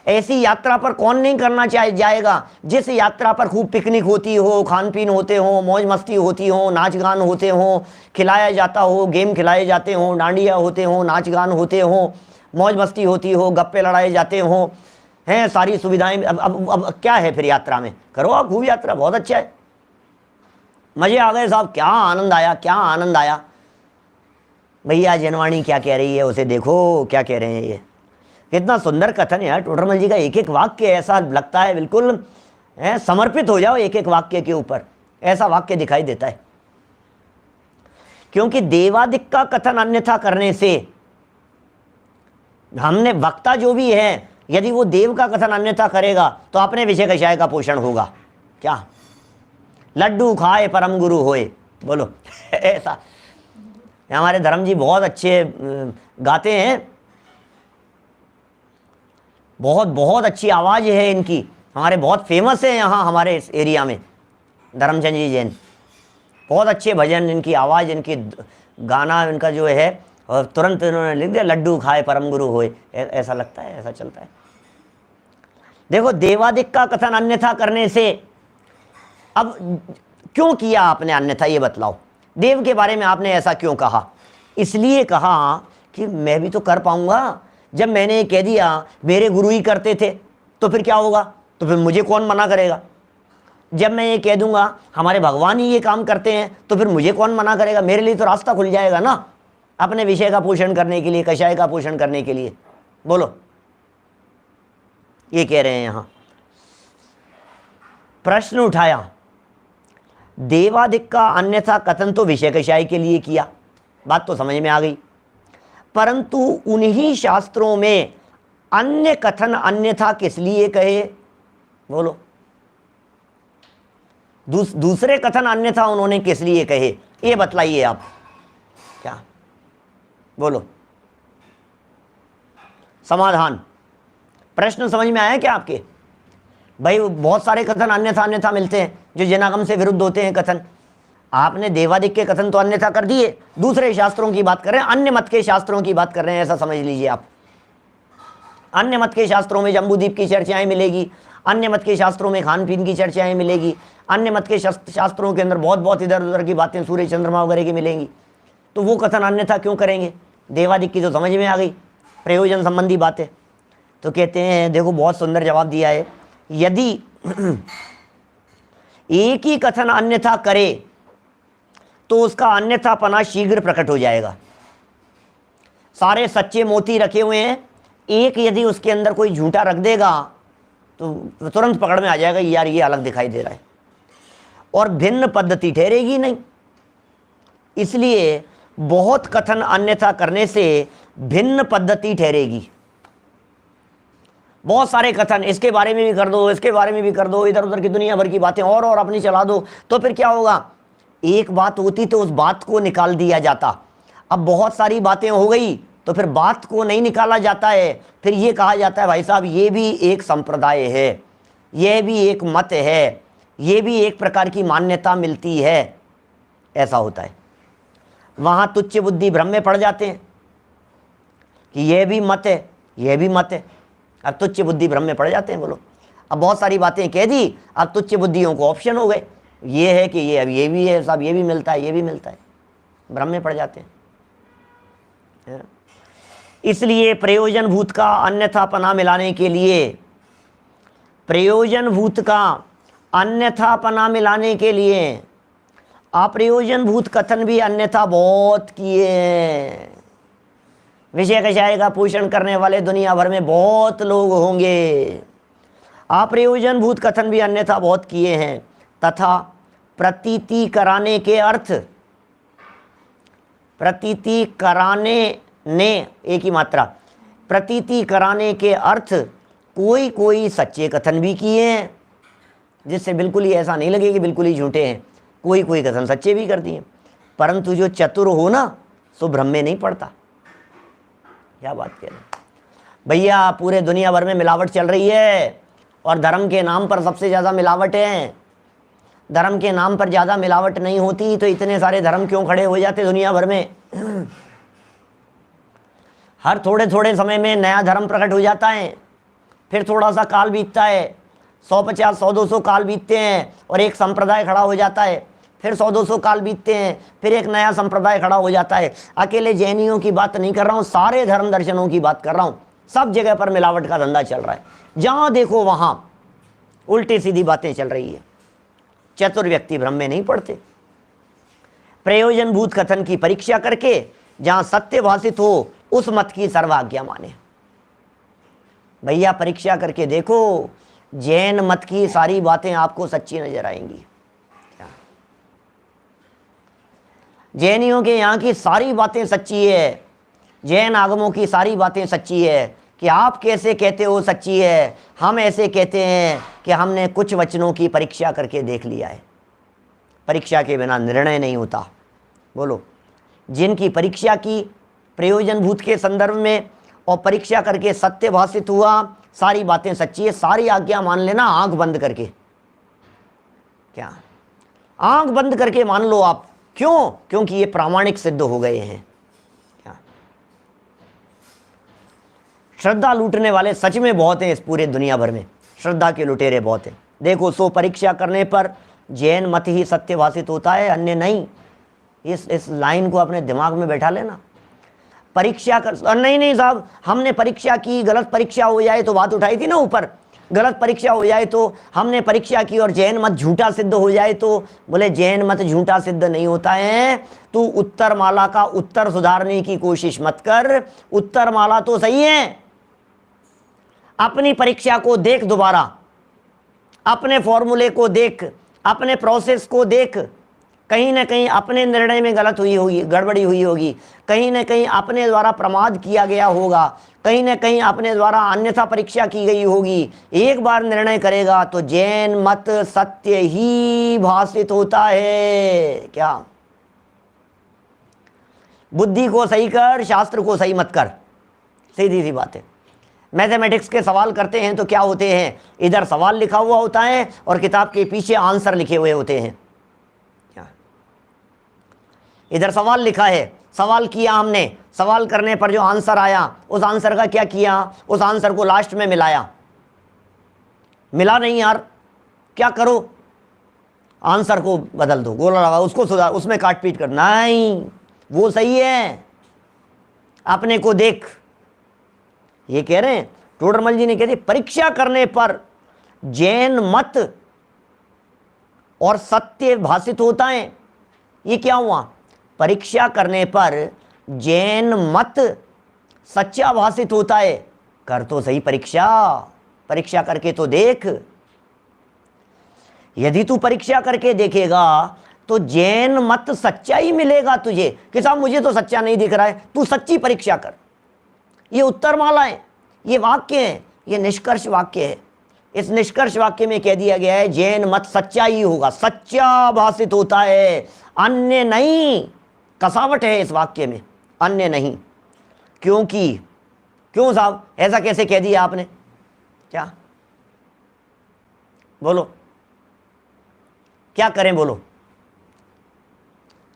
ऐसी यात्रा पर कौन नहीं करना जाएगा जिस यात्रा पर खूब पिकनिक होती हो, खान पीन होते हो, मौज मस्ती होती हो, नाच गान होते हो, खिलाया जाता हो, गेम खिलाए जाते हो, डांडिया होते हो, नाच गान होते हो, मौज मस्ती होती हो, गप्पे लड़ाए जाते हो, हैं सारी सुविधाएं। अब क्या है फिर यात्रा में? करो आप खूब यात्रा, बहुत अच्छा है, मजे आ गए साहब, क्या आनंद आया, क्या आनंद आया। भैया जनवाणी क्या कह रही है उसे देखो, क्या कह रहे हैं ये, कितना सुंदर कथन है यार टोडरमल जी का। एक एक वाक्य ऐसा लगता है बिल्कुल समर्पित हो जाओ एक एक वाक्य के ऊपर, ऐसा वाक्य दिखाई देता है। क्योंकि देवादिक का कथन अन्यथा करने से, हमने वक्ता जो भी है यदि वो देव का कथन अन्यथा करेगा तो अपने विषय कषाय का पोषण होगा क्या? लड्डू खाए परम गुरु होए, बोलो ऐसा। हमारे धर्म जी बहुत अच्छे गाते हैं, बहुत बहुत अच्छी आवाज़ है इनकी, हमारे बहुत फेमस है यहाँ हमारे इस एरिया में। धर्मचंद जी जैन बहुत अच्छे भजन, इनकी आवाज़, इनकी गाना इनका जो है, और तुरंत इन्होंने लिख दिया लड्डू खाए परम गुरु होए, ऐसा लगता है, ऐसा चलता है। देखो देवादिक का कथन अन्यथा करने से, अब क्यों किया आपने अन्यथा ये बतलाओ? देव के बारे में आपने ऐसा क्यों कहा? इसलिए कहा कि मैं भी तो कर पाऊंगा। जब मैंने कह दिया मेरे गुरु ही करते थे तो फिर क्या होगा? तो फिर मुझे कौन मना करेगा? जब मैं ये कह दूंगा हमारे भगवान ही ये काम करते हैं तो फिर मुझे कौन मना करेगा? मेरे लिए तो रास्ता खुल जाएगा ना अपने विषय का पोषण करने के लिए, कषाय का पोषण करने के लिए। बोलो, ये कह रहे हैं यहां। प्रश्न उठाया, देवादिक का अन्यथा कथन तो विषय कषाय के लिए किया, बात तो समझ में आ गई, परंतु उन्हीं शास्त्रों में अन्य कथन अन्यथा किस लिए कहे? बोलो, दूसरे कथन अन्यथा उन्होंने किस लिए कहे, ये बतलाइए आप। क्या बोलो? समाधान, प्रश्न समझ में आया क्या आपके? भाई बहुत सारे कथन अन्यथा अन्यथा मिलते हैं जो जनागम से विरुद्ध होते हैं कथन। आपने देवादिक के कथन तो अन्यथा कर दिए, दूसरे शास्त्रों की बात कर रहे हैं, अन्य मत के शास्त्रों की बात कर रहे हैं, ऐसा समझ लीजिए आप। अन्य मत के शास्त्रों में जम्बूद्वीप की चर्चाएं मिलेगी, अन्य मत के शास्त्रों में खान पीन की चर्चाएं मिलेगी, अन्य मत के शास्त्रों के अंदर बहुत बहुत इधर उधर की बातें सूर्य चंद्रमा वगैरह की मिलेंगी। तो वो कथन अन्यथा क्यों करेंगे? देवादिक की तो समझ में आ गई, प्रयोजन संबंधी बातें। तो कहते हैं, देखो बहुत सुंदर जवाब दिया है, यदि एक ही कथन अन्यथा करे तो उसका अन्यथापना शीघ्र प्रकट हो जाएगा। सारे सच्चे मोती रखे हुए हैं, एक यदि उसके अंदर कोई झूठा रख देगा तो तुरंत पकड़ में आ जाएगा, यार ये अलग दिखाई दे रहा है, और भिन्न पद्धति ठहरेगी नहीं। इसलिए बहुत कथन अन्यथा करने से भिन्न पद्धति ठहरेगी। बहुत सारे कथन, इसके बारे में भी कर दो, इसके बारे में भी कर दो, इधर उधर की दुनिया भर की बातें और अपनी चला दो, तो फिर क्या होगा? एक बात होती तो उस बात को निकाल दिया जाता। अब बहुत सारी बातें हो गई तो फिर बात को नहीं निकाला जाता है, फिर ये कहा जाता है भाई साहब ये भी एक संप्रदाय है, ये भी एक मत है, ये भी एक प्रकार की मान्यता मिलती है, ऐसा होता है। वहाँ तुच्छ बुद्धि भ्रम में पड़ जाते हैं कि ये भी मत है, ये भी मत है। अब तुच्छ बुद्धि भ्रम में पड़ जाते हैं। बोलो, अब बहुत सारी बातें कह दी, अब तुच्छ बुद्धियों को ऑप्शन हो गए, ये है कि ये अब ये भी है साहब, ये भी मिलता है, ये भी मिलता है, भ्रम में पड़ जाते हैं। इसलिए प्रयोजन भूत का अन्यथापना मिलाने के लिए, प्रयोजन भूत का अन्यथापना मिलाने के लिए अप्रयोजन भूत कथन भी अन्यथा बहुत किए हैं। विषय कषाय का पोषण करने वाले दुनिया भर में बहुत लोग होंगे, अप्रयोजन भूत कथन भी अन्यथा बहुत किए हैं। तथा प्रतीति कराने के अर्थ, प्रतीति कराने ने एक ही मात्रा, प्रतीति कराने के अर्थ कोई कोई सच्चे कथन भी किए हैं, जिससे बिल्कुल ही ऐसा नहीं लगे कि बिल्कुल ही झूठे हैं। कोई कोई कथन सच्चे भी कर दिए, परंतु जो चतुर हो ना सो भ्रम में नहीं पड़ता। क्या बात कह रहे हैं भैया? पूरे दुनिया भर में मिलावट चल रही है और धर्म के नाम पर सबसे ज़्यादा मिलावट है। धर्म के नाम पर ज़्यादा मिलावट नहीं होती तो इतने सारे धर्म क्यों खड़े हो जाते दुनिया भर में? हर थोड़े थोड़े समय में नया धर्म प्रकट हो जाता है, फिर थोड़ा सा काल बीतता है, 150 100 200 काल बीतते हैं और एक संप्रदाय खड़ा हो जाता है, फिर 100 200 काल बीतते हैं, फिर एक नया संप्रदाय खड़ा हो जाता है। अकेले जैनियों की बात नहीं कर रहा हूँ, सारे धर्म दर्शनों की बात कर रहा हूँ। सब जगह पर मिलावट का धंधा चल रहा है, जहाँ देखो वहाँ उल्टी सीधी बातें चल रही है। चतुर व्यक्ति भ्रम में नहीं पड़ते। प्रयोजनभूत कथन की परीक्षा करके जहाँ सत्य भाषित हो उस मत की सर्वाज्ञा माने। भैया परीक्षा करके देखो, जैन मत की सारी बातें आपको सच्ची नजर आएंगी। जैनियों के यहाँ की सारी बातें सच्ची है, जैन आगमों की सारी बातें सच्ची है। कि आप कैसे कहते हो सच्ची है, हम ऐसे कहते हैं कि हमने कुछ वचनों की परीक्षा करके देख लिया है। परीक्षा के बिना निर्णय नहीं होता। बोलो, जिनकी परीक्षा की प्रयोजनभूत के संदर्भ में और परीक्षा करके सत्य भाषित हुआ, सारी बातें सच्ची है, सारी आज्ञा मान लेना आंख बंद करके। क्या आंख बंद करके मान लो आप? क्यों? क्योंकि ये प्रामाणिक सिद्ध हो गए हैं। क्या श्रद्धा लूटने वाले सच में बहुत हैं इस पूरे दुनिया भर में, श्रद्धा के लुटेरे बहुत हैं। देखो, सो परीक्षा करने पर जैन मत ही सत्य भाषित होता है, अन्य नहीं। इस लाइन को अपने दिमाग में बैठा लेना। परीक्षा कर, नहीं साहब, हमने परीक्षा की, गलत परीक्षा हो जाए तो बात उठाई थी ना ऊपर, गलत परीक्षा हो जाए तो हमने परीक्षा की और जैन मत झूठा सिद्ध हो जाए तो, बोले जैन मत झूठा सिद्ध नहीं होता है। तू उत्तर माला का उत्तर सुधारने की कोशिश मत कर, उत्तर माला तो सही है। अपनी परीक्षा को देख दोबारा, अपने फॉर्मूले को देख, अपने प्रोसेस को देख। कहीं ना कहीं अपने निर्णय में गलत हुई होगी, गड़बड़ी हुई होगी, कहीं ना कहीं अपने द्वारा प्रमाद किया गया होगा, कहीं ना कहीं अपने द्वारा अन्यथा परीक्षा की गई होगी। एक बार निर्णय करेगा तो जैन मत सत्य ही भाषित होता है। क्या? बुद्धि को सही कर, शास्त्र को सही मत कर, सीधी सी बात है। मैथमेटिक्स के सवाल करते हैं तो क्या होते हैं, इधर सवाल लिखा हुआ होता है और किताब के पीछे आंसर लिखे हुए होते हैं। इधर सवाल लिखा है, सवाल किया हमने, सवाल करने पर जो आंसर आया उस आंसर का क्या किया, उस आंसर को लास्ट में मिलाया। मिला नहीं यार, क्या करो, आंसर को बदल दो, गोला लगा, उसको सुधार, उसमें काट पीट कर, नहीं वो सही है, अपने को देख। ये कह रहे हैं टोडरमल जी ने, कहते परीक्षा करने पर जैन मत और सत्य भाषित होता है। ये क्या हुआ? परीक्षा करने पर जैन मत सच्चा भाषित होता है। कर तो सही परीक्षा, परीक्षा करके तो देख। यदि तू परीक्षा करके देखेगा तो जैन मत सच्चा ही मिलेगा तुझे। कि साहब मुझे तो सच्चा नहीं दिख रहा है, तू सच्ची परीक्षा कर। ये उत्तर माला है, ये वाक्य है, ये निष्कर्ष वाक्य है। इस निष्कर्ष वाक्य में कह दिया गया है जैन मत सच्चा ही होगा, सच्चा भाषित होता है, अन्य नहीं। कसावट है इस वाक्य में, अन्य नहीं। क्योंकि क्यों साहब ऐसा कैसे कह दिया आपने? क्या बोलो, क्या करें बोलो?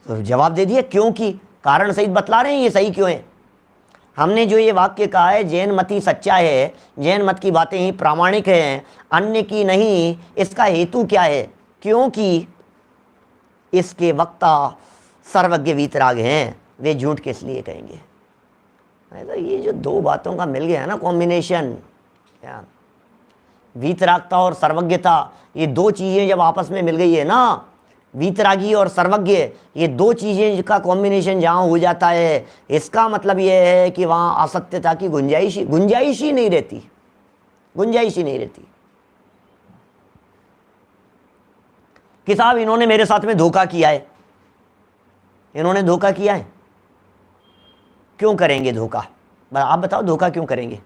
तो जवाब दे दिए, क्योंकि कारण सहित बतला रहे हैं ये सही क्यों है। हमने जो ये वाक्य कहा है जैन मत ही सच्चा है, जैन मत की बातें ही प्रामाणिक हैं, अन्य की नहीं, इसका हेतु क्या है? क्योंकि इसके वक्ता सर्वज्ञ वीतराग हैं, वे झूठ किस लिए कहेंगे। तो ये जो दो बातों का मिल गया है ना कॉम्बिनेशन, क्या वीतरागता और सर्वज्ञता, ये दो चीज़ें जब आपस में मिल गई है ना, वीतरागी और सर्वज्ञ, ये दो चीज़ें का कॉम्बिनेशन जहाँ हो जाता है, इसका मतलब ये है कि वहाँ असत्यता की गुंजाइश ही नहीं रहती, गुंजाइश ही नहीं रहती। कि साहब इन्होंने मेरे साथ में धोखा किया है, इन्होंने धोखा किया है, क्यों करेंगे धोखा? आप बताओ धोखा क्यों करेंगे?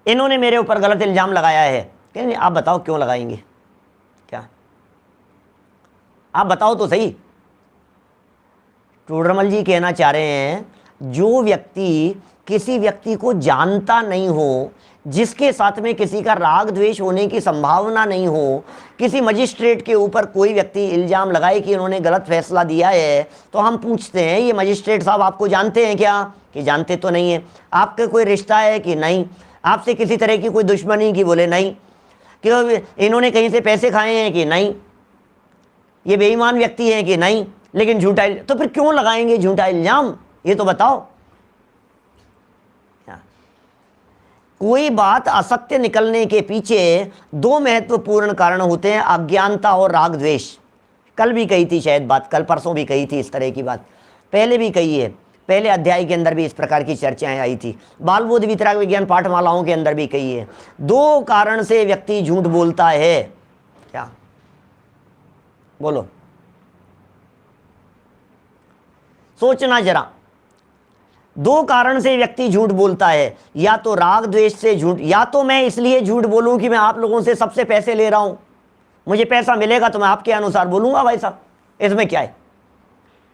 इन्होंने मेरे ऊपर गलत इल्जाम लगाया है, कहेंगे आप बताओ क्यों लगाएंगे? क्या आप बताओ तो सही। टोडरमल जी कहना चाह रहे हैं जो व्यक्ति किसी व्यक्ति को जानता नहीं हो जिसके साथ में किसी का राग द्वेष होने की संभावना नहीं हो, किसी मजिस्ट्रेट के ऊपर कोई व्यक्ति इल्जाम लगाए कि उन्होंने गलत फैसला दिया है, तो हम पूछते हैं ये मजिस्ट्रेट साहब आपको जानते हैं क्या, कि जानते तो नहीं है। आपका कोई रिश्ता है कि नहीं, आपसे किसी तरह की कोई दुश्मनी की, बोले नहीं। कि इन्होंने कहीं से पैसे खाए हैं कि नहीं, ये बेईमान व्यक्ति है कि नहीं, लेकिन झूठा, तो फिर क्यों लगाएंगे झूठा इल्जाम, ये तो बताओ। कोई बात असत्य निकलने के पीछे दो महत्वपूर्ण कारण होते हैं, अज्ञानता और राग द्वेष। कल भी कही थी शायद बात, कल परसों भी कही थी इस तरह की बात, पहले भी कही है, पहले अध्याय के अंदर भी इस प्रकार की चर्चाएं आई थी, बाल बोध वितराग विज्ञान पाठमालाओं के अंदर भी कही है। दो कारण से व्यक्ति झूठ बोलता है, क्या बोलो, सोचना जरा। दो कारण से व्यक्ति झूठ बोलता है, या तो राग द्वेष से झूठ, या तो मैं इसलिए झूठ बोलूं कि मैं आप लोगों से सबसे पैसे ले रहा हूं, मुझे पैसा मिलेगा तो मैं आपके अनुसार बोलूंगा, भाई साहब इसमें क्या है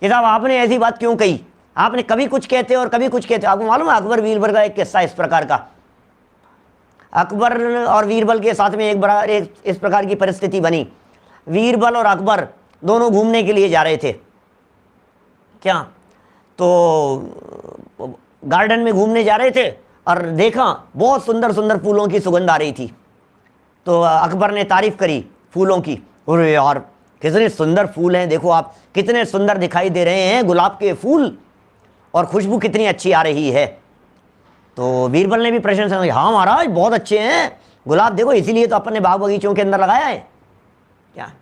कि साहब आपने ऐसी बात क्यों कही, आपने कभी कुछ कहते और कभी कुछ कहते। आपको मालूम है अकबर बीरबल का एक किस्सा इस प्रकार का, अकबर और बीरबल के साथ में एक इस प्रकार की परिस्थिति बनी। बीरबल और अकबर दोनों घूमने के लिए जा रहे थे, क्या तो गार्डन में घूमने जा रहे थे और देखा बहुत सुंदर सुंदर फूलों की सुगंध आ रही थी। तो अकबर ने तारीफ करी फूलों की, अरे यार कितने सुंदर फूल हैं, देखो आप कितने सुंदर दिखाई दे रहे हैं गुलाब के फूल, और खुशबू कितनी अच्छी आ रही है। तो बीरबल ने भी प्रशंसा की, हाँ महाराज बहुत अच्छे हैं गुलाब, देखो इसीलिए तो अपन ने बाग बगीचों के अंदर लगाया है क्या।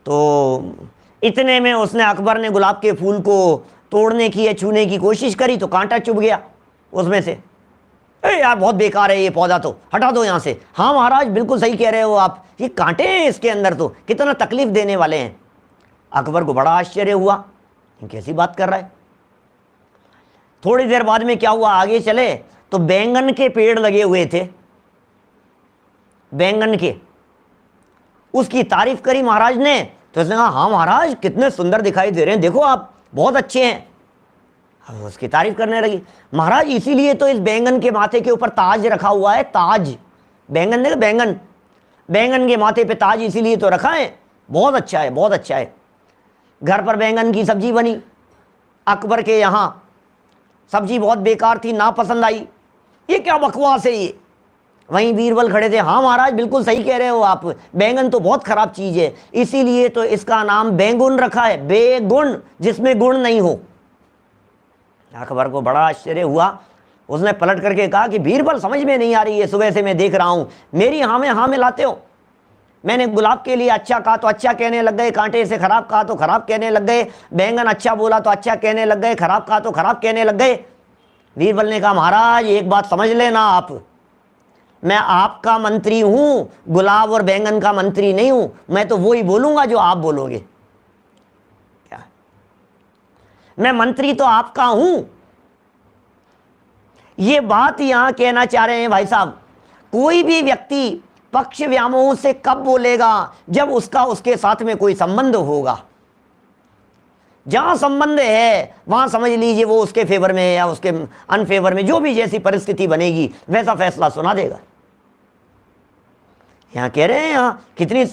तो इतने में उसने, अकबर ने गुलाब के फूल को तोड़ने की या छूने की कोशिश करी तो कांटा चुभ गया उसमें से। अरे यार बहुत बेकार है ये पौधा, तो हटा दो यहाँ से। हाँ महाराज बिल्कुल सही कह रहे हो आप, ये कांटे हैं इसके अंदर, तो कितना तकलीफ देने वाले हैं। अकबर को बड़ा आश्चर्य हुआ, कैसी बात कर रहा है। थोड़ी देर बाद में क्या हुआ, आगे चले तो बैंगन के पेड़ लगे हुए थे, बैंगन के, उसकी तारीफ करी महाराज ने। तो उसने कहा हाँ महाराज कितने सुंदर दिखाई दे रहे हैं, देखो आप बहुत अच्छे हैं। अब उसकी तारीफ करने लगी, महाराज इसीलिए तो इस बैंगन के माथे के ऊपर ताज रखा हुआ है, ताज, बैंगन देखो बैंगन, बैंगन के माथे पे ताज इसीलिए तो रखा है, बहुत अच्छा है बहुत अच्छा है। घर पर बैंगन की सब्जी बनी, अकबर के यहाँ सब्जी बहुत बेकार थी, ना पसंद आई, ये क्या बकवास है ये। वहीं बीरबल खड़े थे, हाँ महाराज बिल्कुल सही कह रहे हो आप, बैंगन तो बहुत खराब चीज है, इसीलिए तो इसका नाम बैंगुन रखा है, बेगुण, जिसमें गुण नहीं हो। अकबर को बड़ा आश्चर्य हुआ, उसने पलट करके कहा कि बीरबल समझ में नहीं आ रही है, सुबह से मैं देख रहा हूं मेरी हाँ में लाते हो। मैंने गुलाब के लिए अच्छा कहा तो अच्छा कहने लग गए, कांटे से खराब कहा तो खराब कहने लग गए, बैंगन अच्छा बोला तो अच्छा कहने लग गए, खराब कहा तो खराब कहने लग गए। बीरबल ने कहा महाराज एक बात समझ लेना आप, मैं आपका मंत्री हूं, गुलाब और बैंगन का मंत्री नहीं हूं, मैं तो वही बोलूंगा जो आप बोलोगे। क्या, मैं मंत्री तो आपका हूं। ये बात यहां कहना चाह रहे हैं भाई साहब, कोई भी व्यक्ति पक्ष व्यामोह से कब बोलेगा, जब उसका उसके साथ में कोई संबंध होगा। जहां संबंध है वहां समझ लीजिए वो उसके फेवर में या उसके अनफेवर में, जो भी जैसी परिस्थिति बनेगी वैसा फैसला सुना देगा। यहां कह रहे हैं, यहां कितनी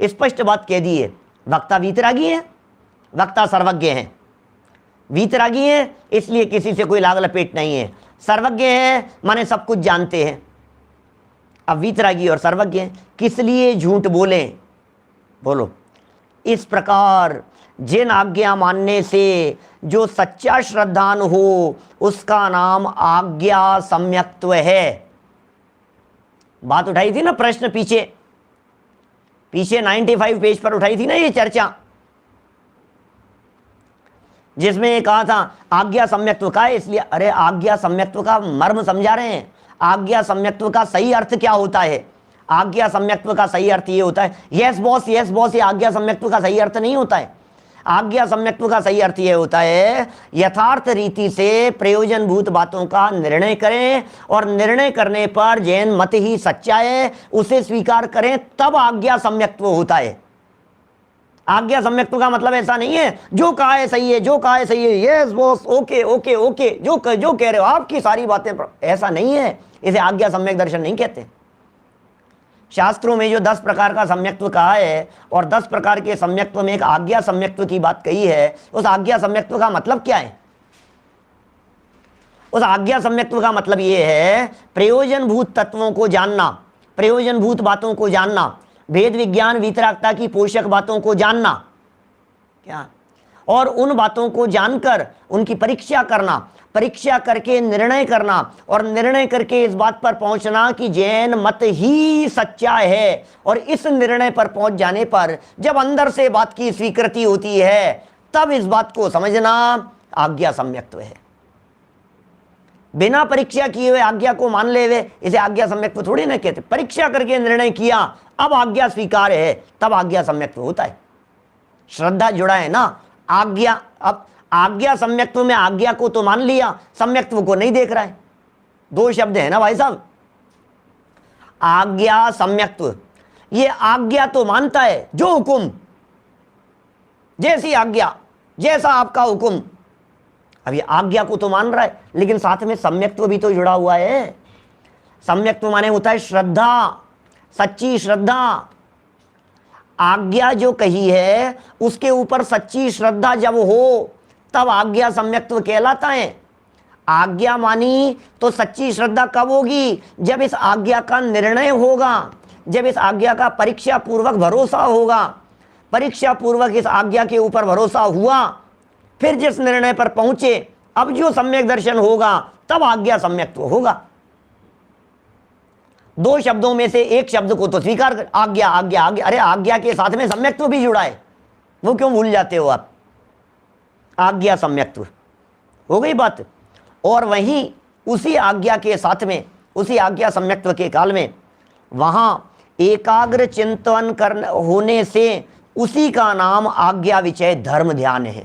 स्पष्ट बात कह दी है, वक्ता वीतरागी है, वक्ता सर्वज्ञ है। वीतरागी है इसलिए किसी से कोई लाग लपेट नहीं है, सर्वज्ञ है माने सब कुछ जानते हैं। अब वीतरागी और सर्वज्ञ हैं, किस लिए झूठ बोले, बोलो। इस प्रकार जिन आज्ञा मानने से जो सच्चा श्रद्धान हो उसका नाम आज्ञा सम्यक्त्व है। बात उठाई थी ना प्रश्न, पीछे 95 पेज पर उठाई थी ना ये चर्चा, जिसमें ये कहा था आज्ञा सम्यक्त्व का है, इसलिए अरे आज्ञा सम्यक्त्व का मर्म समझा रहे हैं। आज्ञा सम्यक्त्व का सही अर्थ क्या होता है? आज्ञा सम्यक्त्व का सही अर्थ ये होता है, यस बॉस, ये आज्ञा सम्यक्त्व का सही अर्थ नहीं होता है। आज्ञा सम्यक्त्व का सही अर्थ ये होता है यथार्थ रीति से प्रयोजनभूत बातों का निर्णय करें, और निर्णय करने पर जैन मत ही सच्चा है उसे स्वीकार करें, तब आज्ञा सम्यक्त्व होता है। आज्ञा सम्यक्त्व का मतलब ऐसा नहीं है जो कहा है सही है, जो कहा है सही है, yes boss, okay okay okay, जो कह रहे हो आपकी सारी बातें, ऐसा नहीं है। इसे आज्ञा सम्यक दर्शन नहीं कहते। शास्त्रों में जो 10 प्रकार का सम्यक्त्व कहा है और 10 प्रकार के सम्यक्त्व में एक आज्ञा सम्यक्त्व की बात कही है, उस आज्ञा सम्यक्त्व का मतलब क्या है? उस आज्ञा सम्यक्त्व का मतलब यह है प्रयोजनभूत तत्वों को जानना, प्रयोजनभूत बातों को जानना, भेद विज्ञान वीतरागता की पोषक बातों को जानना, क्या, और उन बातों को जानकर उनकी परीक्षा करना, परीक्षा करके निर्णय करना, और निर्णय करके इस बात पर पहुंचना कि जैन मत ही सच्चा है। और इस निर्णय पर पहुंच जाने पर जब अंदर से बात की स्वीकृति होती है तब इस बात को समझना आज्ञा सम्यक्त्व है। बिना परीक्षा किए हुए आज्ञा को मान ले हुए इसे आज्ञा सम्यक्त्व थोड़ी ना कहते। परीक्षा करके निर्णय किया, अब आज्ञा स्वीकार है, तब आज्ञा सम्यक्त्व होता है। श्रद्धा जुड़ा है ना आज्ञा। अब आज्ञा सम्यक्त्व में आज्ञा को तो मान लिया, सम्यक्त्व को नहीं देख रहा है। 2 शब्द है ना भाई साहब, आज्ञा सम्यक्त्व। ये आज्ञा तो मानता है, जो हुकुम, जैसी आज्ञा, जैसा आपका हुकुम। अब ये आज्ञा को तो मान रहा है, लेकिन साथ में सम्यक्त्व भी तो जुड़ा हुआ है। सम्यक्त्व माने होता है श्रद्धा, सच्ची श्रद्धा। आज्ञा जो कही है उसके ऊपर सच्ची श्रद्धा जब हो तब आज्ञा सम्यक्त्व कहलाता है। आज्ञा मानी तो सच्ची श्रद्धा कब होगी? जब इस आज्ञा का निर्णय होगा, जब इस आज्ञा का परीक्षा पूर्वक भरोसा होगा। परीक्षा पूर्वक इस आज्ञा के ऊपर भरोसा हुआ, फिर जिस निर्णय पर पहुंचे, अब जो सम्यक दर्शन होगा तब आज्ञा सम्यक्त्व होगा। 2 शब्दों में से एक शब्द को तो स्वीकार कर, आज्ञा आज्ञा आज्ञा। अरे आज्ञा के साथ में सम्यक्त्व भी जुड़ा है, वो क्यों भूल जाते हो आप? आज्ञा सम्यक्त्व हो गई बात। और वहीं उसी आज्ञा के साथ में, उसी आज्ञा सम्यक्त्व के काल में वहां एकाग्र चिंतन करने होने से उसी का नाम आज्ञा विषय धर्म ध्यान है।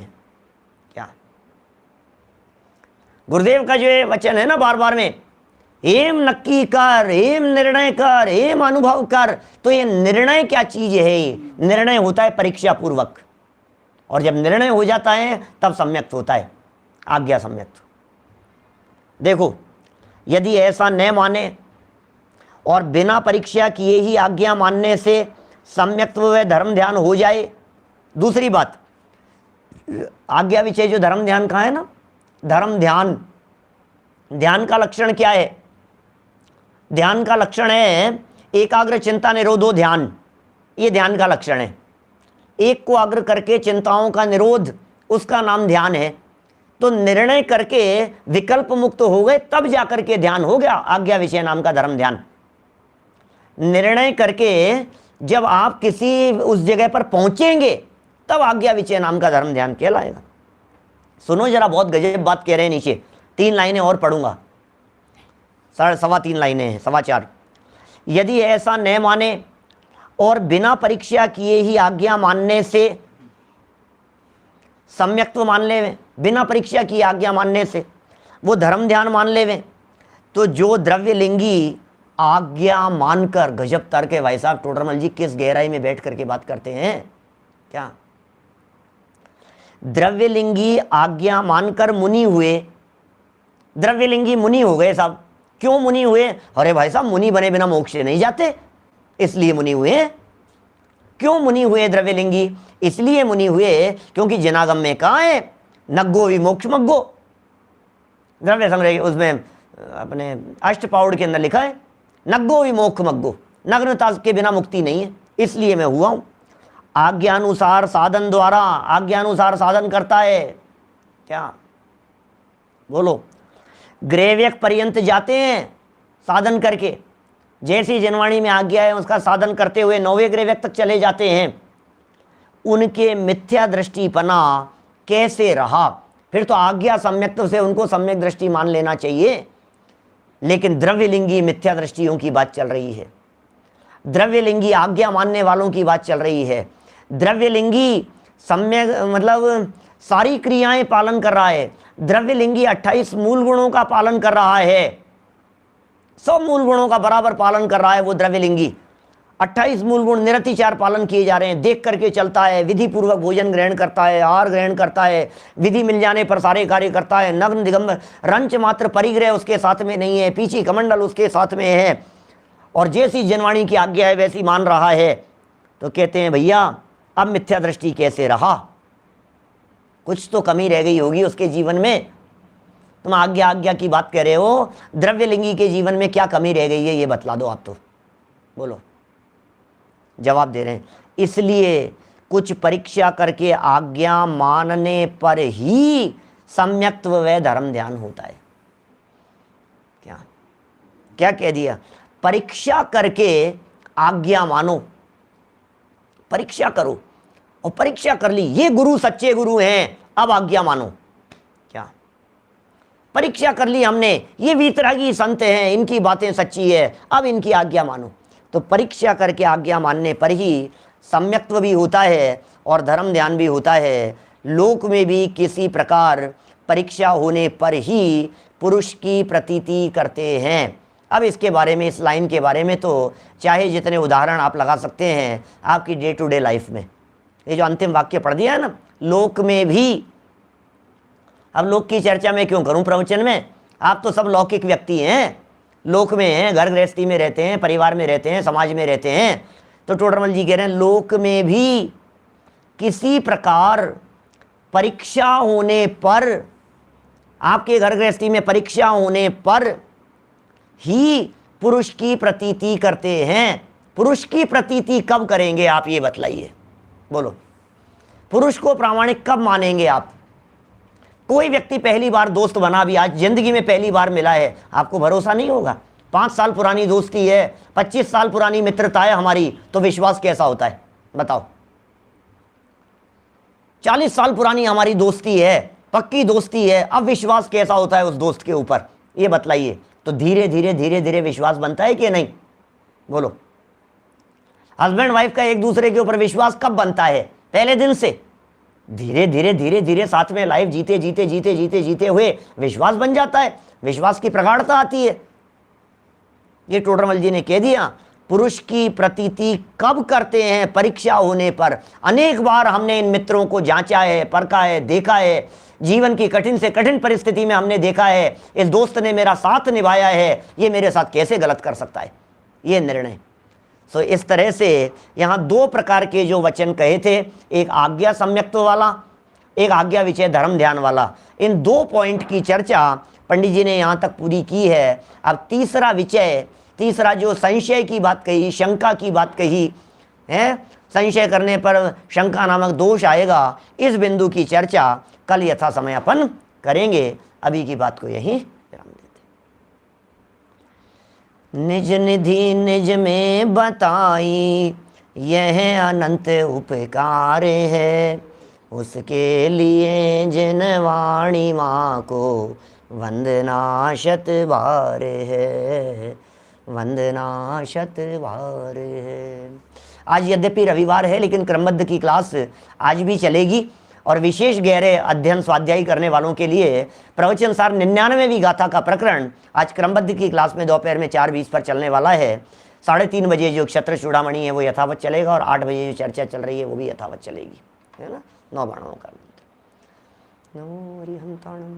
क्या गुरुदेव का जो वचन है ना बार बार में, एम नक्की कर, एम निर्णय कर, एम अनुभव कर। तो ये निर्णय क्या चीज है? निर्णय होता है परीक्षा पूर्वक, और जब निर्णय हो जाता है तब सम्यक्त्व होता है, आज्ञा सम्यक्त्व। देखो, यदि ऐसा न माने और बिना परीक्षा किए ही आज्ञा मानने से सम्यक्त्व व धर्म ध्यान हो जाए। दूसरी बात, आज्ञा विषय जो धर्म ध्यान का है ना, धर्म ध्यान, ध्यान का लक्षण क्या है? ध्यान का लक्षण है एकाग्र चिंता निरोधो ध्यान। ये ध्यान का लक्षण है। एक को अग्र करके चिंताओं का निरोध, उसका नाम ध्यान है। तो निर्णय करके विकल्प मुक्त हो गए तब जाकर के ध्यान हो गया, आज्ञा विषय नाम का धर्म ध्यान। निर्णय करके जब आप किसी उस जगह पर पहुंचेंगे तब आज्ञा विषय नाम का धर्म ध्यान कहलाएगा। सुनो जरा, बहुत गजब बात कह रहे हैं नीचे। 3 लाइनें और पढ़ूंगा, 3.25 लाइनें हैं, 4.25। यदि ऐसा न माने और बिना परीक्षा किए ही आज्ञा मानने से सम्यक्त्व मान लेवे, बिना परीक्षा की आज्ञा मानने से वो धर्म ध्यान मान लेवे, तो जो द्रव्य लिंगी आज्ञा मानकर, गजब तर्क है भाई साहब, टोडरमल जी किस गहराई में बैठ करके बात करते हैं। क्या द्रव्यलिंगी आज्ञा मानकर मुनि हुए, द्रव्यलिंगी मुनि हो गए साहब। क्यों मुनि हुए? अरे भाई साहब, मुनि बने बिना मोक्ष नहीं जाते, इसलिए मुनि हुए। क्यों मुनि हुए द्रव्यलिंगी? इसलिए मुनि हुए क्योंकि जनागम में कहा है नग्गो विमोक्ष मग्गो। द्रव्य संग्रह उसमें अपने अष्टपाउड के अंदर लिखा है नग्गो विमोक्ष मग्गो, नग्नता के बिना मुक्ति नहीं है, इसलिए मैं हुआ हूं। आज्ञानुसार साधन द्वारा, आज्ञानुसार साधन करता है। क्या बोलो, ग्रेव्यक पर्यंत जाते हैं साधन करके, जैसी जनवाणी में आज्ञा है उसका साधन करते हुए 9वें ग्रेव्यक तक चले जाते हैं। उनके मिथ्या दृष्टिपना कैसे रहा? फिर तो आज्ञा सम्यक्त्व से उनको सम्यक दृष्टि मान लेना चाहिए। लेकिन द्रव्यलिंगी मिथ्या दृष्टियों की बात चल रही है, द्रव्यलिंगी आज्ञा मानने वालों की बात चल रही है। द्रव्यलिंगी सम्यक मतलब सारी क्रियाएं पालन कर रहा है। द्रव्यलिंगी 28 मूल गुणों का पालन कर रहा है, सब मूल गुणों का बराबर पालन कर रहा है वो द्रव्यलिंगी। 28 मूल गुण निरतिचार पालन किए जा रहे हैं, देख करके चलता है, विधि पूर्वक भोजन ग्रहण करता है, आहार ग्रहण करता है, विधि मिल जाने पर सारे कार्य करता है, नग्न दिगंबर, रंच मात्र परिग्रह उसके साथ में नहीं है, पीछी कमंडल उसके साथ में है, और जैसी जनवाणी की आज्ञा है वैसी मान रहा है। तो कहते हैं भैया अब मिथ्या दृष्टि कैसे रहा, कुछ तो कमी रह गई होगी उसके जीवन में। तुम आज्ञा आज्ञा की बात कर रहे हो, द्रव्यलिंगी के जीवन में क्या कमी रह गई है ये बतला दो आप, तो बोलो। जवाब दे रहे हैं इसलिए कुछ परीक्षा करके आज्ञा मानने पर ही सम्यक्त्व व धर्म ध्यान होता है। क्या क्या कह दिया, परीक्षा करके आज्ञा मानो, परीक्षा करो, और परीक्षा कर ली, ये गुरु सच्चे गुरु हैं, अब आज्ञा मानो। क्या परीक्षा कर ली हमने, ये वीतरागी संत हैं, इनकी बातें सच्ची है, अब इनकी आज्ञा मानो। तो परीक्षा करके आज्ञा मानने पर ही सम्यक्त्व भी होता है और धर्म ध्यान भी होता है। लोक में भी किसी प्रकार परीक्षा होने पर ही पुरुष की प्रतीति करते हैं। अब इसके बारे में, इस लाइन के बारे में तो चाहे जितने उदाहरण आप लगा सकते हैं आपकी डे टू डे लाइफ में। ये जो अंतिम वाक्य पढ़ दिया है ना, लोक में भी, अब लोक की चर्चा में क्यों करूं प्रवचन में, आप तो सब लौकिक व्यक्ति हैं, लोक में हैं, घर गृहस्थी में रहते हैं, परिवार में रहते हैं, समाज में रहते हैं। तो टोडरमल जी कह रहे हैं लोक में भी किसी प्रकार परीक्षा होने पर, आपके घर गृहस्थी में परीक्षा होने पर ही पुरुष की प्रतीति करते हैं। पुरुष की प्रतीति कब करेंगे आप ये बतलाइए, बोलो। पुरुष को प्रामाणिक कब मानेंगे आप? कोई व्यक्ति पहली बार दोस्त बना, भी आज जिंदगी में पहली बार मिला है, आपको भरोसा नहीं होगा? 5 साल पुरानी दोस्ती है, 25 साल पुरानी मित्रता है हमारी, तो विश्वास कैसा होता है बताओ? 40 साल पुरानी हमारी दोस्ती है, पक्की दोस्ती है, अब विश्वास कैसा होता है उस दोस्त के ऊपर, ये बतलाइए। तो धीरे धीरे धीरे धीरे विश्वास बनता है कि नहीं, बोलो। हस्बैंड वाइफ का एक दूसरे के ऊपर विश्वास कब बनता है? पहले दिन से। धीरे धीरे धीरे धीरे साथ में लाइफ जीते जीते जीते जीते जीते हुए विश्वास बन जाता है, विश्वास की प्रगाढ़ता आती है। ये टोडरमल जी ने कह दिया, पुरुष की प्रतीति कब करते हैं? परीक्षा होने पर। अनेक बार हमने इन मित्रों को जांचा है, परखा है, देखा है, जीवन की कठिन से कठिन परिस्थिति में हमने देखा है, इस दोस्त ने मेरा साथ निभाया है, ये मेरे साथ कैसे गलत कर सकता है, ये निर्णय। सो इस तरह से यहाँ 2 प्रकार के जो वचन कहे थे, एक आज्ञा सम्यक्त्व वाला, एक आज्ञा विषय धर्म ध्यान वाला। इन 2 पॉइंट की चर्चा पंडित जी ने यहाँ तक पूरी की है। अब तीसरा विषय, तीसरा जो संशय की बात कही, शंका की बात कही है, संशय करने पर शंका नामक दोष आएगा, इस बिंदु की चर्चा कल यथा समय अपन करेंगे। अभी की बात को यहीं विराम देते। निज निधि निज में बताई, यह अनंत उपकार है, उसके लिए जिन वाणी माँ को वंदना शत बार है, वंदना शत बार है। आज यद्यपि रविवार है, लेकिन क्रमबद्ध की क्लास आज भी चलेगी, और विशेष गहरे अध्ययन स्वाध्यायी करने वालों के लिए प्रवचन सार 99वीं गाथा का प्रकरण आज क्रमबद्ध की क्लास में दोपहर में 4:20 पर चलने वाला है। 3:30 बजे जो क्षत्र चूड़ामणि है वो यथावत चलेगा, और 8 बजे जो चर्चा चल रही है वो भी यथावत चलेगी, है ना। 9 बाणों का नमो हरिहंताणं।